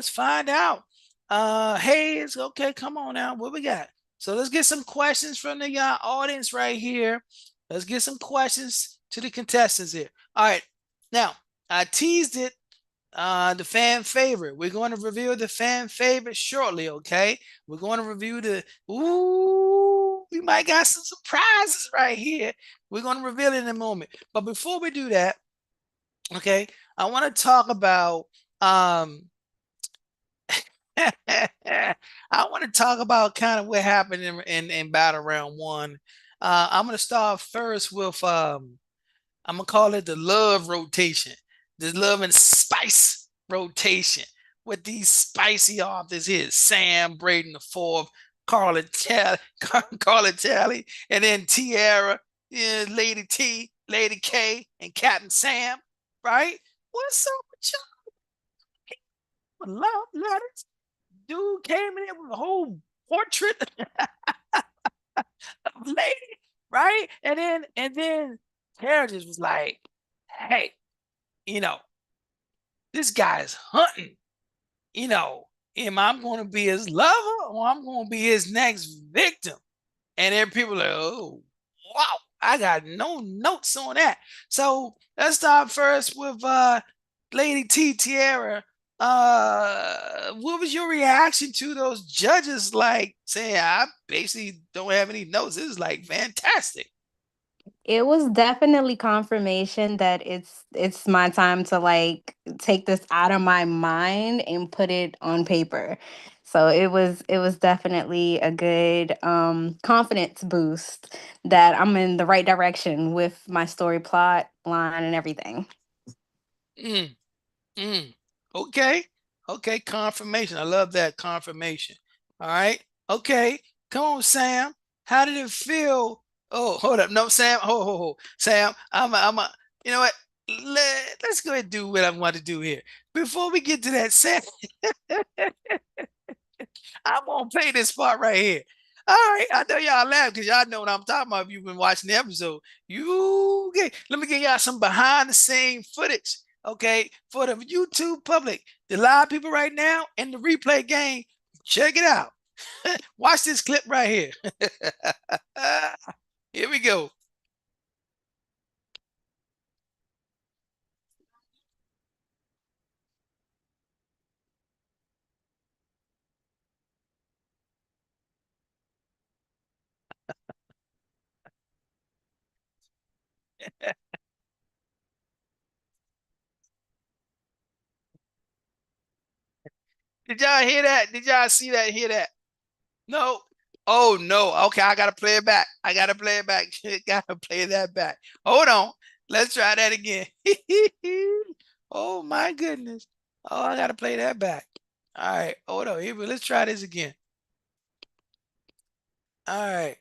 [SPEAKER 2] find out. Hayes, okay, come on now. What we got? So let's get some questions from the audience right here. Let's get some questions to the contestants here. All right. Now, I teased it, the fan favorite. We're going to reveal the fan favorite shortly, okay? We're going to review we might got some surprises right here. We're going to reveal it in a moment. But before we do that, okay, I want to talk about, I want to talk about kind of what happened in battle round one. I'm going to start first with, I'm gonna call it the love rotation, the love and spice rotation. With these spicy authors here, Sam Braden the fourth, Carla Talley, and then Tiara, Lady T, Lady K, and Captain Sam. Right? What's up with y'all? Love letters. Dude came in with a whole portrait of lady, right? And then Tara just was like, hey, you know, this guy is hunting. Am I going to be his lover or I'm going to be his next victim? And then people are like, oh, wow, I got no notes on that. So let's start first with Lady T Tiara. What was your reaction to those judges like saying I basically don't have any notes? This is like fantastic.
[SPEAKER 11] It was definitely confirmation that it's my time to like take this out of my mind and put it on paper. So it was definitely a good confidence boost that I'm in the right direction with my story plot line and everything.
[SPEAKER 2] Mm, mm. Okay. Okay. Confirmation. I love that confirmation. All right. Okay. Come on, Sam. How did it feel? Oh, hold up. No, Sam. Sam, you know what? Let's go ahead and do what I want to do here. Before we get to that, Sam, I'm gonna play this part right here. All right, I know y'all laugh because y'all know what I'm talking about if you've been watching the episode. Let me give y'all some behind the scene footage, okay, for the YouTube public, the live people right now, and the replay game. Check it out. Watch this clip right here. Here we go. Did y'all hear that? Did y'all see that? Hear that? No. Oh no. Okay, I gotta play it back. I gotta play it back. Gotta play that back. Hold on. Let's try that again. Oh my goodness. Oh, I gotta play that back. All right. Hold on. Here, let's try this again. All right.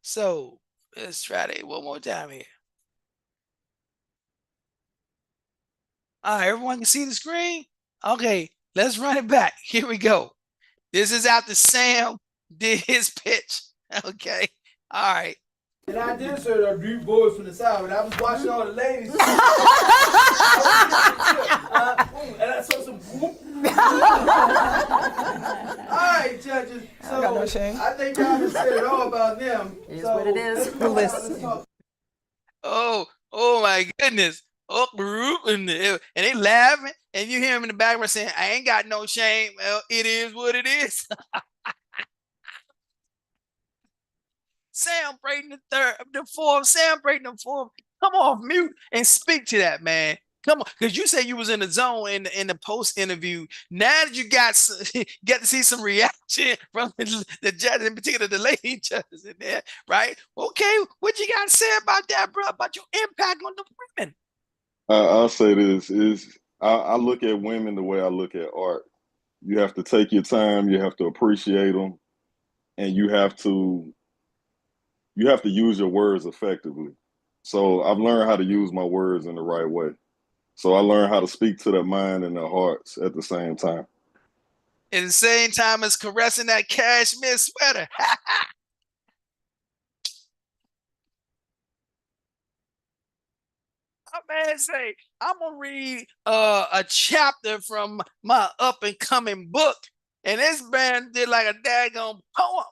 [SPEAKER 2] So let's try that one more time here. All right, everyone can see the screen? Okay, let's run it back. Here we go. This is after Sam did his pitch. Okay. All right.
[SPEAKER 14] And I did say that deep voice from the side, but I was watching all the ladies. And I saw some whoop. All right, judges. So I got no shame. I think y'all just said it all about them. It is what it is. Listen.
[SPEAKER 2] Oh my goodness. Oh, and they laughing, and you hear him in the background saying, I ain't got no shame. Well, it is what it is. Sam Brayton the third, the fourth, Sam Brayton the fourth. Come off mute and speak to that, man. Come on, because you said you was in the zone in the post interview. Now that you get to see some reaction from the judges, in particular the lady judges in there, right? Okay, what you got to say about that, bro? About your impact on the women?
[SPEAKER 12] I'll say this is I look at women the way I look at art. You have to take your time, you have to appreciate them, and you have to use your words effectively. So I've learned how to use my words in the right way. So I learned how to speak to their mind and their hearts at the same time.
[SPEAKER 2] At the same time as caressing that cashmere sweater. My man say, I'm gonna read a chapter from my up and coming book, and this man did like a daggone poem.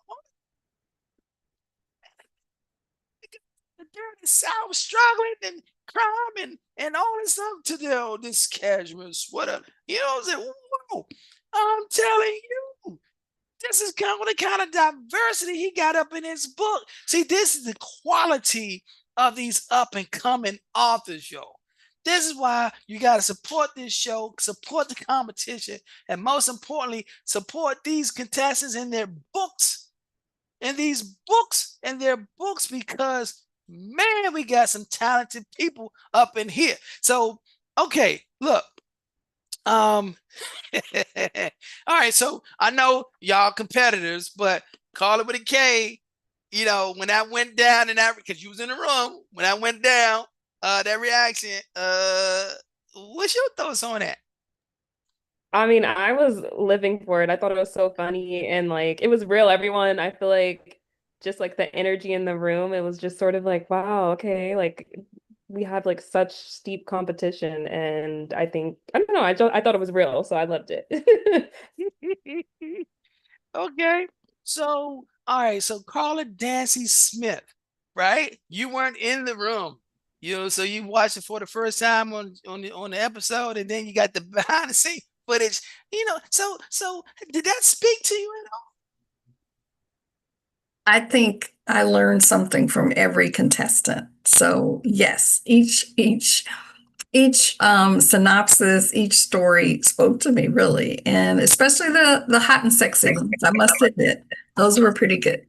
[SPEAKER 2] The dirty South struggling and crime and all this stuff to this cashmere sweater. You know what I'm saying? Whoa, I'm telling you. This is kind of the kind of diversity he got up in his book. See, this is the quality of these up and coming authors, y'all. This is why you got to support this show, support the competition, and most importantly, support these contestants in their books, because man, we got some talented people up in here. So, okay, look. All right, so I know y'all competitors, but call it with a K. You know, when that went down and that, because you was in the room, when that went down, that reaction, what's your thoughts on that?
[SPEAKER 8] I mean, I was living for it. I thought it was so funny and like it was real. Everyone, I feel like just like the energy in the room, it was just sort of like, wow, okay, like we have like such steep competition and I think I don't know, I thought it was real, so I loved it.
[SPEAKER 2] Okay, so all right, so Carla Dancy Smith, right? You weren't in the room, you know, so you watched it for the first time on the episode, and then you got the behind the scene footage, you know. So did that speak to you at all?
[SPEAKER 6] I think I learned something from every contestant. So yes, each synopsis, each story spoke to me really, and especially the hot and sexy ones. I must admit, those were pretty good.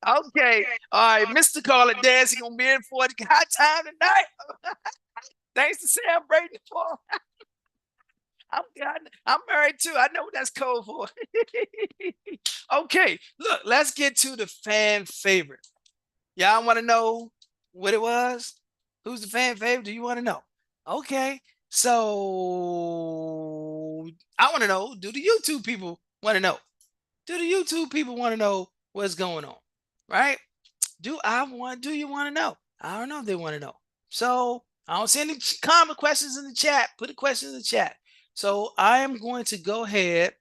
[SPEAKER 2] Okay, all right, Mr. Carla Dancy gonna be in for a hot time tonight. Thanks to Sam Brady for. I'm married too. I know what that's code for. Okay, look, let's get to the fan favorite. Y'all want to know what it was? Who's the fan favorite? Do you want to know? Okay, so I want to know. Do the YouTube people want to know? Do the YouTube people want to know what's going on? Right? Do you want to know? I don't know if they want to know. So I don't see any comment questions in the chat. Put a question in the chat. So I am going to go ahead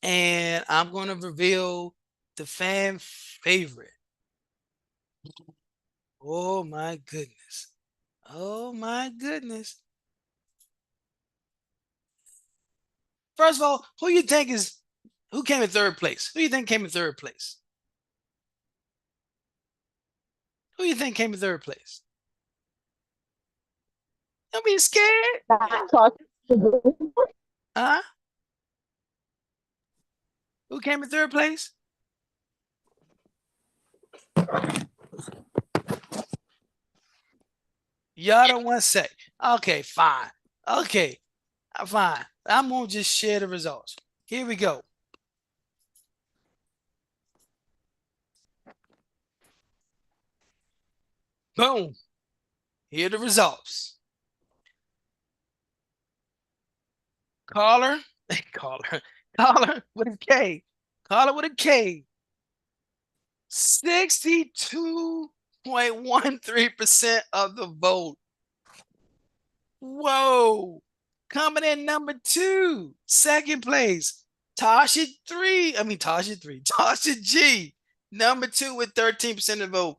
[SPEAKER 2] and I'm going to reveal the fan favorite. Oh my goodness. Oh my goodness. First of all, who came in third place? Who you think came in third place? Who you think came in third place? Don't be scared. Huh? Who came in third place? Y'all don't want to say. Okay, fine. Okay, fine. I'm going to just share the results. Here we go. Boom. Here are the results. Caller with a K. Caller with a K. 62.13% of the vote. Whoa. Coming in number 2, second place, Tasha G, number 2 with 13% of the vote.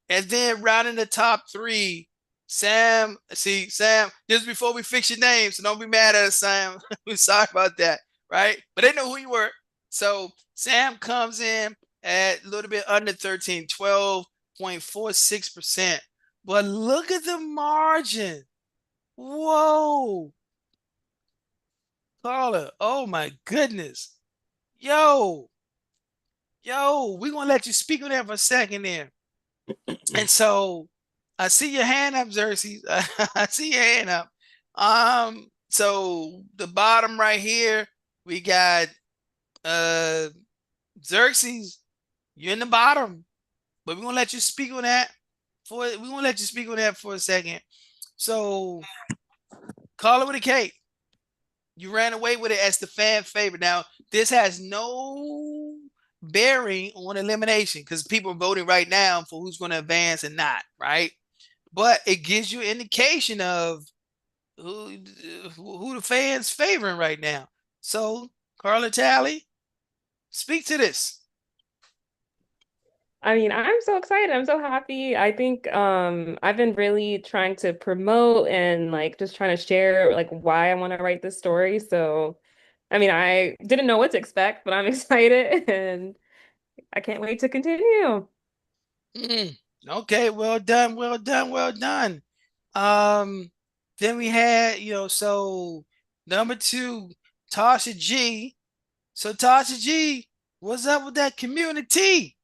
[SPEAKER 2] And then rounding the top 3, Sam, just before we fix your name, so don't be mad at us, Sam. We're sorry about that, right? But they know who you were. So Sam comes in at a little bit under 13, 12.46%. But look at the margin. Whoa. Carla, oh my goodness. Yo, we're going to let you speak on that for a second there. And so I see your hand up, Xerxes. I see your hand up. So the bottom right here, we got Xerxes. You're in the bottom, but we're gonna let you speak on that for a second. So call it with a K. You ran away with it as the fan favorite. Now, this has no bearing on elimination because people are voting right now for who's going to advance and not, right? But it gives you an indication of who the fans favoring right now. So, Carla Talley, speak to this.
[SPEAKER 8] I mean, I'm so excited. I'm so happy. I think I've been really trying to promote and like just trying to share like why I want to write this story. So, I mean, I didn't know what to expect, but I'm excited and I can't wait to continue.
[SPEAKER 2] Okay, well done, well done, well done. Then we had, so number 2, Tasha G. So Tasha G, what's up with that community?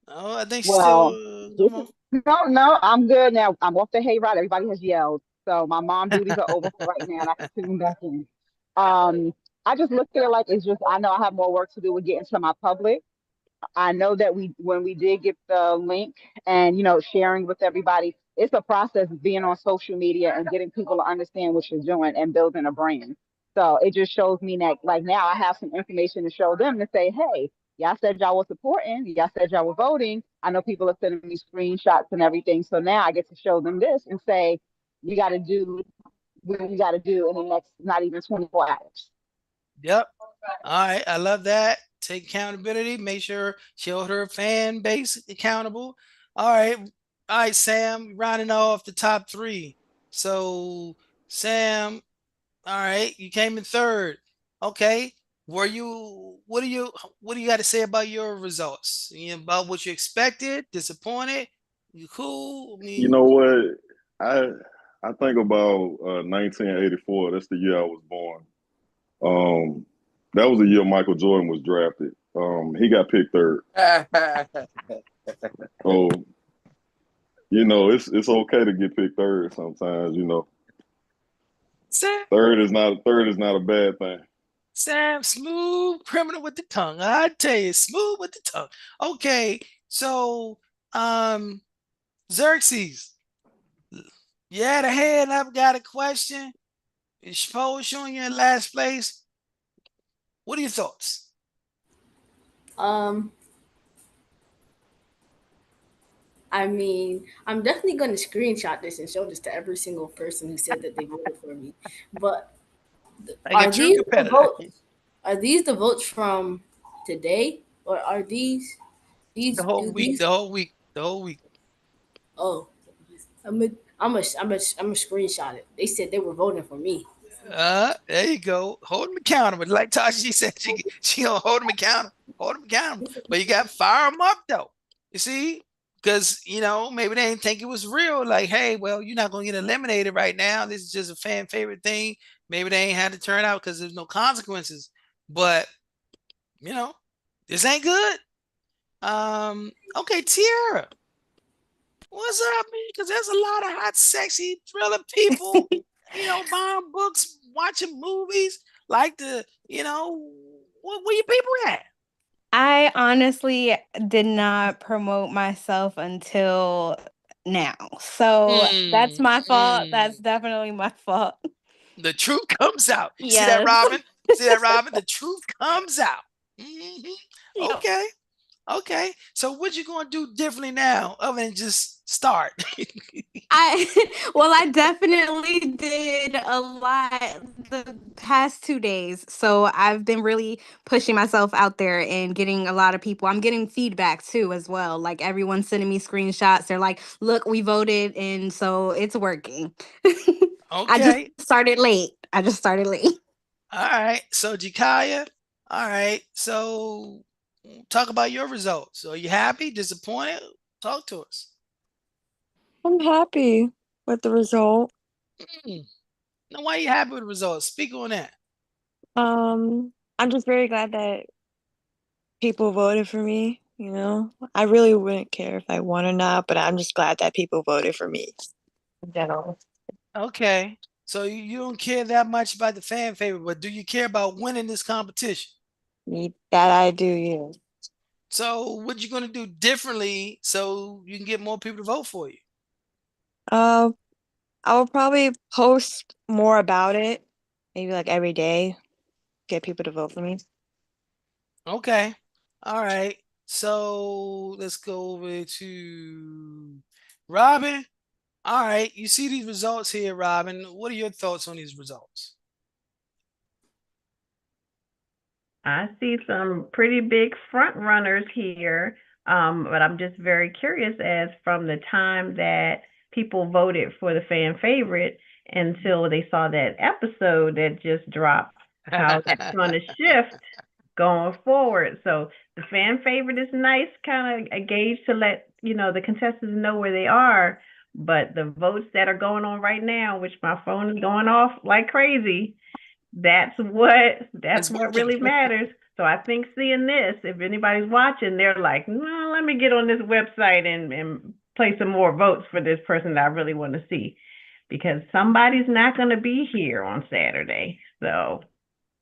[SPEAKER 2] Oh, I think she's still.
[SPEAKER 9] Well,
[SPEAKER 2] Come on.
[SPEAKER 9] no, I'm good now. I'm off the hayride. Everybody has yelled. So my mom duties are over for right now and I can tune back in. Um, I just look at it like it's just I know I have more work to do with getting to my public. I know that when we did get the link and sharing with everybody, it's a process of being on social media and getting people to understand what you're doing and building a brand. So it just shows me that like now I have some information to show them to say, hey, y'all said y'all were supporting, y'all said y'all were voting. I know people are sending me screenshots and everything. So now I get to show them this and say, you got to do what you got to do in the next not even 24 hours.
[SPEAKER 2] Yep. All right, I love that. Take accountability. Make sure she hold her fan base accountable. All right, Sam. Rounding off the top 3. So, Sam, all right, you came in third. Okay, were you? What do you got to say about your results? About what you expected? Disappointed? You cool? I
[SPEAKER 12] You
[SPEAKER 2] mean,
[SPEAKER 12] know what? I I think about 1984. That's the year I was born. Um, that was the year Michael Jordan was drafted. He got picked third. So it's okay to get picked third sometimes.
[SPEAKER 2] Sam,
[SPEAKER 12] Third is not a bad thing.
[SPEAKER 2] Smooth criminal with the tongue. I tell you, smooth with the tongue. Okay, so um, Xerxes, yeah, the hand up got a question. It's supposed showing you in last place. What are your thoughts?
[SPEAKER 5] Um, I mean, I'm definitely going to screenshot this and show this to every single person who said that they voted for me. But
[SPEAKER 2] Like a
[SPEAKER 5] are
[SPEAKER 2] true
[SPEAKER 5] these the
[SPEAKER 2] competitor.
[SPEAKER 5] votes? Are these the votes from today, or are
[SPEAKER 2] The
[SPEAKER 5] these
[SPEAKER 2] whole
[SPEAKER 5] do
[SPEAKER 2] week,
[SPEAKER 5] these?
[SPEAKER 2] the whole week, the whole week.
[SPEAKER 5] Oh, I'm a screenshot it. They said they were voting for me.
[SPEAKER 2] There you go. Hold them accountable. Like Tasha said, she gonna hold them accountable. Hold them accountable. But you got to fire them up though. You see, because maybe they didn't think it was real. Like, hey, well, you're not gonna get eliminated right now. This is just a fan favorite thing. Maybe they ain't had to turn out because there's no consequences. But this ain't good. Okay, Tiara, what's up, man? Because there's a lot of hot, sexy, thriller people, buying books, watching movies, like where your people at?
[SPEAKER 11] I honestly did not promote myself until now. So that's
[SPEAKER 2] Mm,
[SPEAKER 11] my fault.
[SPEAKER 2] mm.
[SPEAKER 11] That's definitely my fault.
[SPEAKER 2] The truth comes out. See that,
[SPEAKER 11] Yes.
[SPEAKER 2] Robin? See that, Robin? The truth comes out. Mhm.
[SPEAKER 11] Yep.
[SPEAKER 2] Okay. Okay. So what you gonna do differently now other than just start?
[SPEAKER 11] I definitely did a lot the past 2 days. So I've been really pushing myself out there and getting a lot of people. I'm getting feedback too as well. Like everyone's sending me screenshots. They're like, "Look, we voted," and so it's working. I just
[SPEAKER 2] Okay.
[SPEAKER 11] started late. I just started late.
[SPEAKER 2] All right. So Jakaya. All right. So talk about your results. Are you happy, disappointed? Talk to us.
[SPEAKER 15] I'm happy with the result.
[SPEAKER 2] Now, why are you happy with the results? Speak on that.
[SPEAKER 15] I'm just very glad that people voted for me, you know. I really wouldn't care if I won or not, but I'm just glad that people voted for me in general.
[SPEAKER 2] Okay. So you don't care that much about the fan favorite, but do you care about winning this competition?
[SPEAKER 15] That I do, yeah.
[SPEAKER 2] So what you gonna do differently so you can get more people to vote for you?
[SPEAKER 15] Uh, I will probably post more about it, maybe like every day, get people to vote for me.
[SPEAKER 2] Okay. All right. So let's go over to Robin. All right. You see these results here, Robin. What are your thoughts on these results?
[SPEAKER 13] I see some pretty big front runners here, but I'm just very curious as from the time that people voted for the fan favorite until they saw that episode that just dropped, how that's going to shift going forward. So the fan favorite is nice, kind of a gauge to let the contestants know where they are. But the votes that are going on right now, which my phone is going off like crazy, that's what really matters. So I think seeing this, if anybody's watching, they're like, no, let me get on this website and play some more votes for this person that I really want to see, because somebody's not going to be here on Saturday. So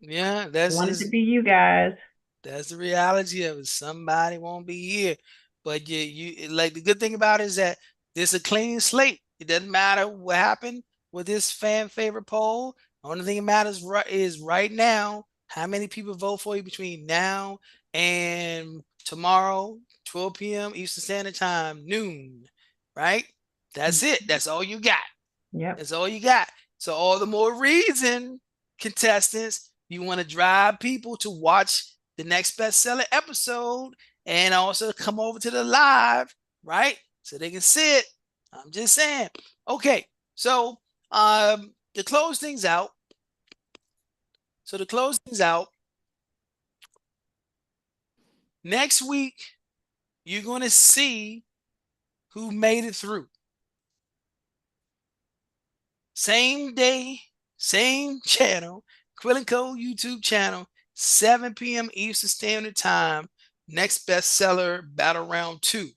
[SPEAKER 2] Yeah,
[SPEAKER 13] wanted to be you guys.
[SPEAKER 2] that's the reality of it. Somebody won't be here. But you like the good thing about it is that this is a clean slate. It doesn't matter what happened with this fan favorite poll. Only thing that matters is right now, how many people vote for you between now and tomorrow, 12 p.m. Eastern Standard Time, noon. Right? That's it. That's all you got.
[SPEAKER 13] Yep.
[SPEAKER 2] That's all you got. So all the more reason, contestants, you want to drive people to watch the next bestseller episode and also come over to the live, right? So they can see it. I'm just saying. Okay, so to close things out, next week you're going to see who made it through. Same day, same channel, Quill and Co. YouTube channel, 7 p.m. Eastern Standard Time. Next bestseller, Battle Round 2.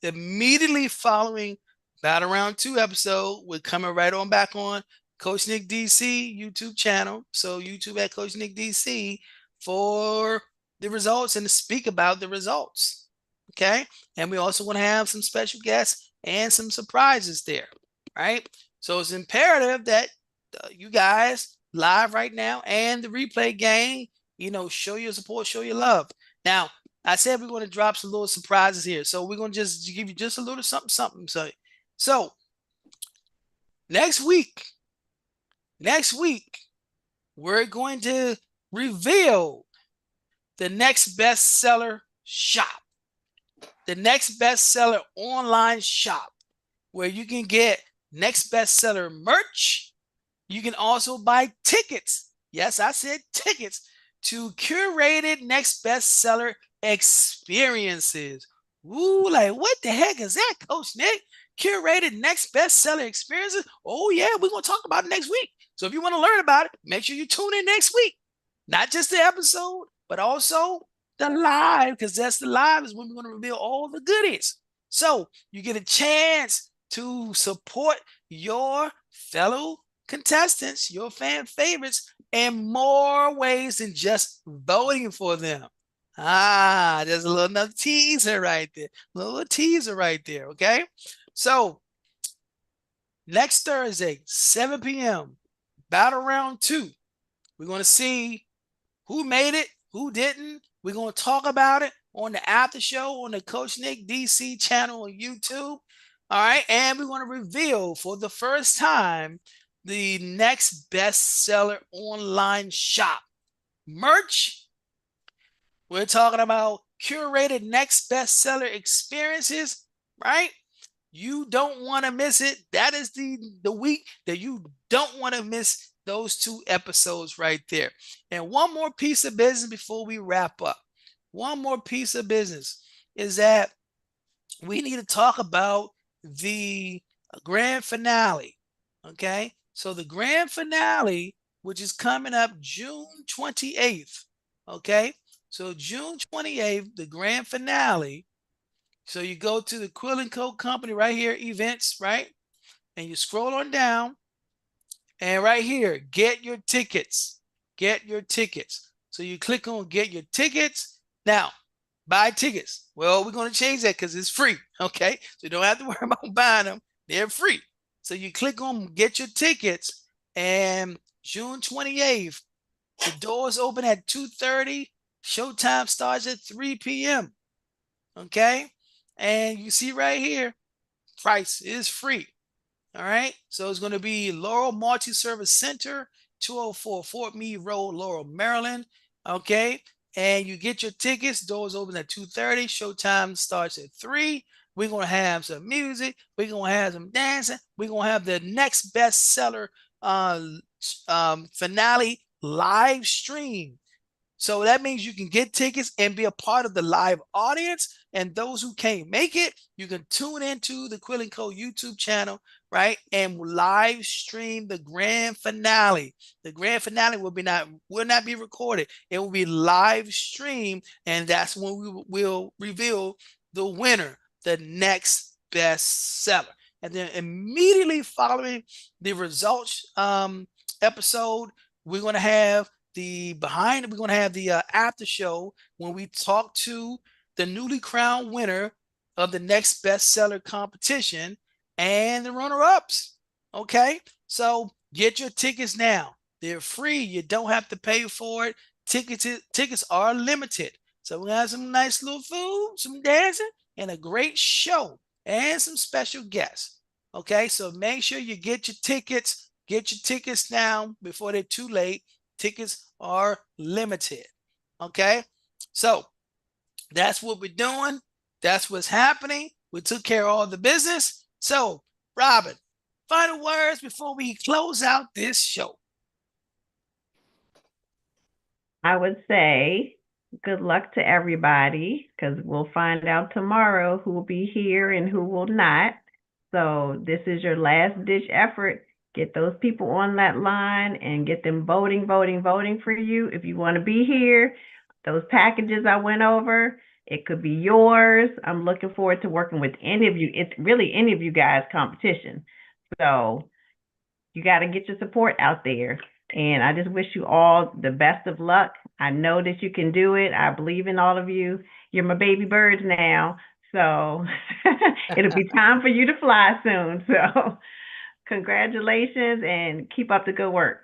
[SPEAKER 2] Immediately following Battle Round 2 episode, we're coming right on back on Coach Nick DC YouTube channel. So YouTube at Coach Nick DC for the results and to speak about the results. Okay. And we also want to have some special guests and some surprises there. Right. So it's imperative that you guys live right now and the replay game, show your support, show your love. Now, I said we're going to drop some little surprises here. So we're going to just give you just a little something. So next week, we're going to reveal the next bestseller shop, the next bestseller online shop where you can get next bestseller merch. You can also buy tickets. Yes, I said tickets to curated next bestseller experiences. Ooh, like what the heck is that, Coach Nick? Curated next bestseller experiences? Oh, yeah, we're going to talk about it next week. So if you want to learn about it, make sure you tune in next week. Not just the episode, but also the live, because that's the live is when we're going to reveal all the goodies. So you get a chance to support your fellow contestants, your fan favorites, in more ways than just voting for them. There's a little another teaser right there. Okay? So next Thursday, 7 p.m., Battle Round 2. We're going to see who made it, who didn't. We're going to talk about it on the after show on the Coach Nick DC channel on YouTube. All right. And we're going to reveal for the first time the next bestseller online shop merch. We're talking about curated next bestseller experiences, right? You don't want to miss it. That is the week that you don't want to miss those 2 episodes right there. And one more piece of business before we wrap up. one more piece of business is that we need to talk about the grand finale. Okay, so the grand finale, which is coming up June 28th. Okay, so June 28th, the grand finale. So you go to the Quill and Co company right here, events, right? And you scroll on down, and right here, get your tickets. Get your tickets. So you click on get your tickets. Now, buy tickets. Well, we're going to change that because it's free. Okay, so you don't have to worry about buying them. They're free. So you click on get your tickets, and June 28th, the doors open at 2:30. Showtime starts at 3 p.m. Okay, and you see right here, price is free. All right, so it's going to be Laurel Multi-Service Center, 204 Fort Meade Road, Laurel, Maryland. Okay, and you get your tickets. Doors open at 2:30. Showtime starts at 3. We're going to have some music. We're going to have some dancing. We're going to have the next bestseller finale live stream. So that means you can get tickets and be a part of the live audience. And those who can't make it, you can tune into the Quill & Co YouTube channel, right? And live stream the grand finale. The grand finale will not be recorded. It will be live streamed. And that's when we will reveal the winner, the next best seller. And then immediately following the results episode, we're going to have we're going to have the after show when we talk to the newly crowned winner of the next bestseller competition and the runner-ups. Okay, so get your tickets now. They're free. You don't have to pay for it. Tickets are limited. So we're gonna have some nice little food, some dancing, and a great show, and some special guests. Okay, so make sure you get your tickets. Get your tickets now before they're too late. Tickets are limited. Okay, so that's what we're doing. That's what's happening. We took care of all the business. So, Robin, final words before we close out this show.
[SPEAKER 13] I would say good luck to everybody because we'll find out tomorrow who will be here and who will not. So this is your last ditch effort. Get those people on that line and get them voting for you. If you want to be here, those packages I went over, it could be yours. I'm looking forward to working with any of you. It's really any of you guys' competition. So you got to get your support out there. And I just wish you all the best of luck. I know that you can do it. I believe in all of you. You're my baby birds now. So it'll be time for you to fly soon. So congratulations and keep up the good work.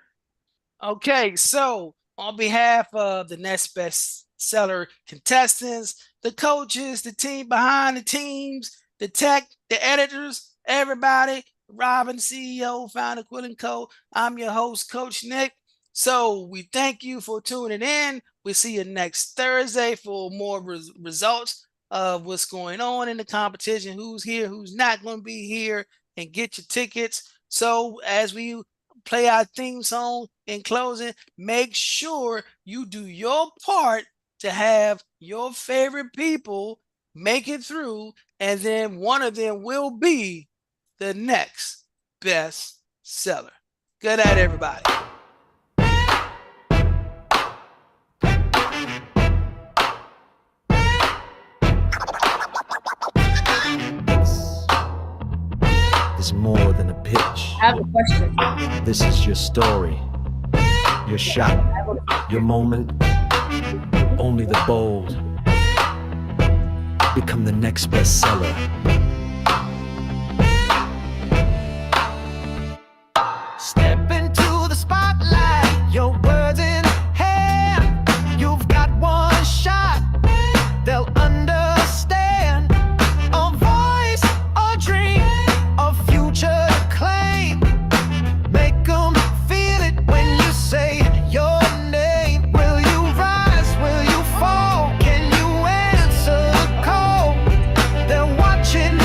[SPEAKER 2] Okay, so on behalf of the next bestseller contestants, the coaches, the team behind the teams, the tech, the editors, everybody, Robin, CEO, founder, Quill & Co. I'm your host, Coach Nick. So we thank you for tuning in. We'll see you next Thursday for more results of what's going on in the competition, who's here, who's not going to be here, and get your tickets. So as we play our theme song in closing, make sure you do your part to have your favorite people make it through, and then one of them will be the next best seller. Good night, everybody.
[SPEAKER 1] Is more than a pitch.
[SPEAKER 5] I have a question.
[SPEAKER 1] This is your story, your shot, your moment. Only the bold become the next bestseller. Step into the spotlight, your words in hand. You've got one shot, they'll understand. A voice, a dream, a future to claim. Make them feel it when you say your name. Will you rise? Will you fall? Can you answer the call? They're watching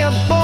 [SPEAKER 1] your boy.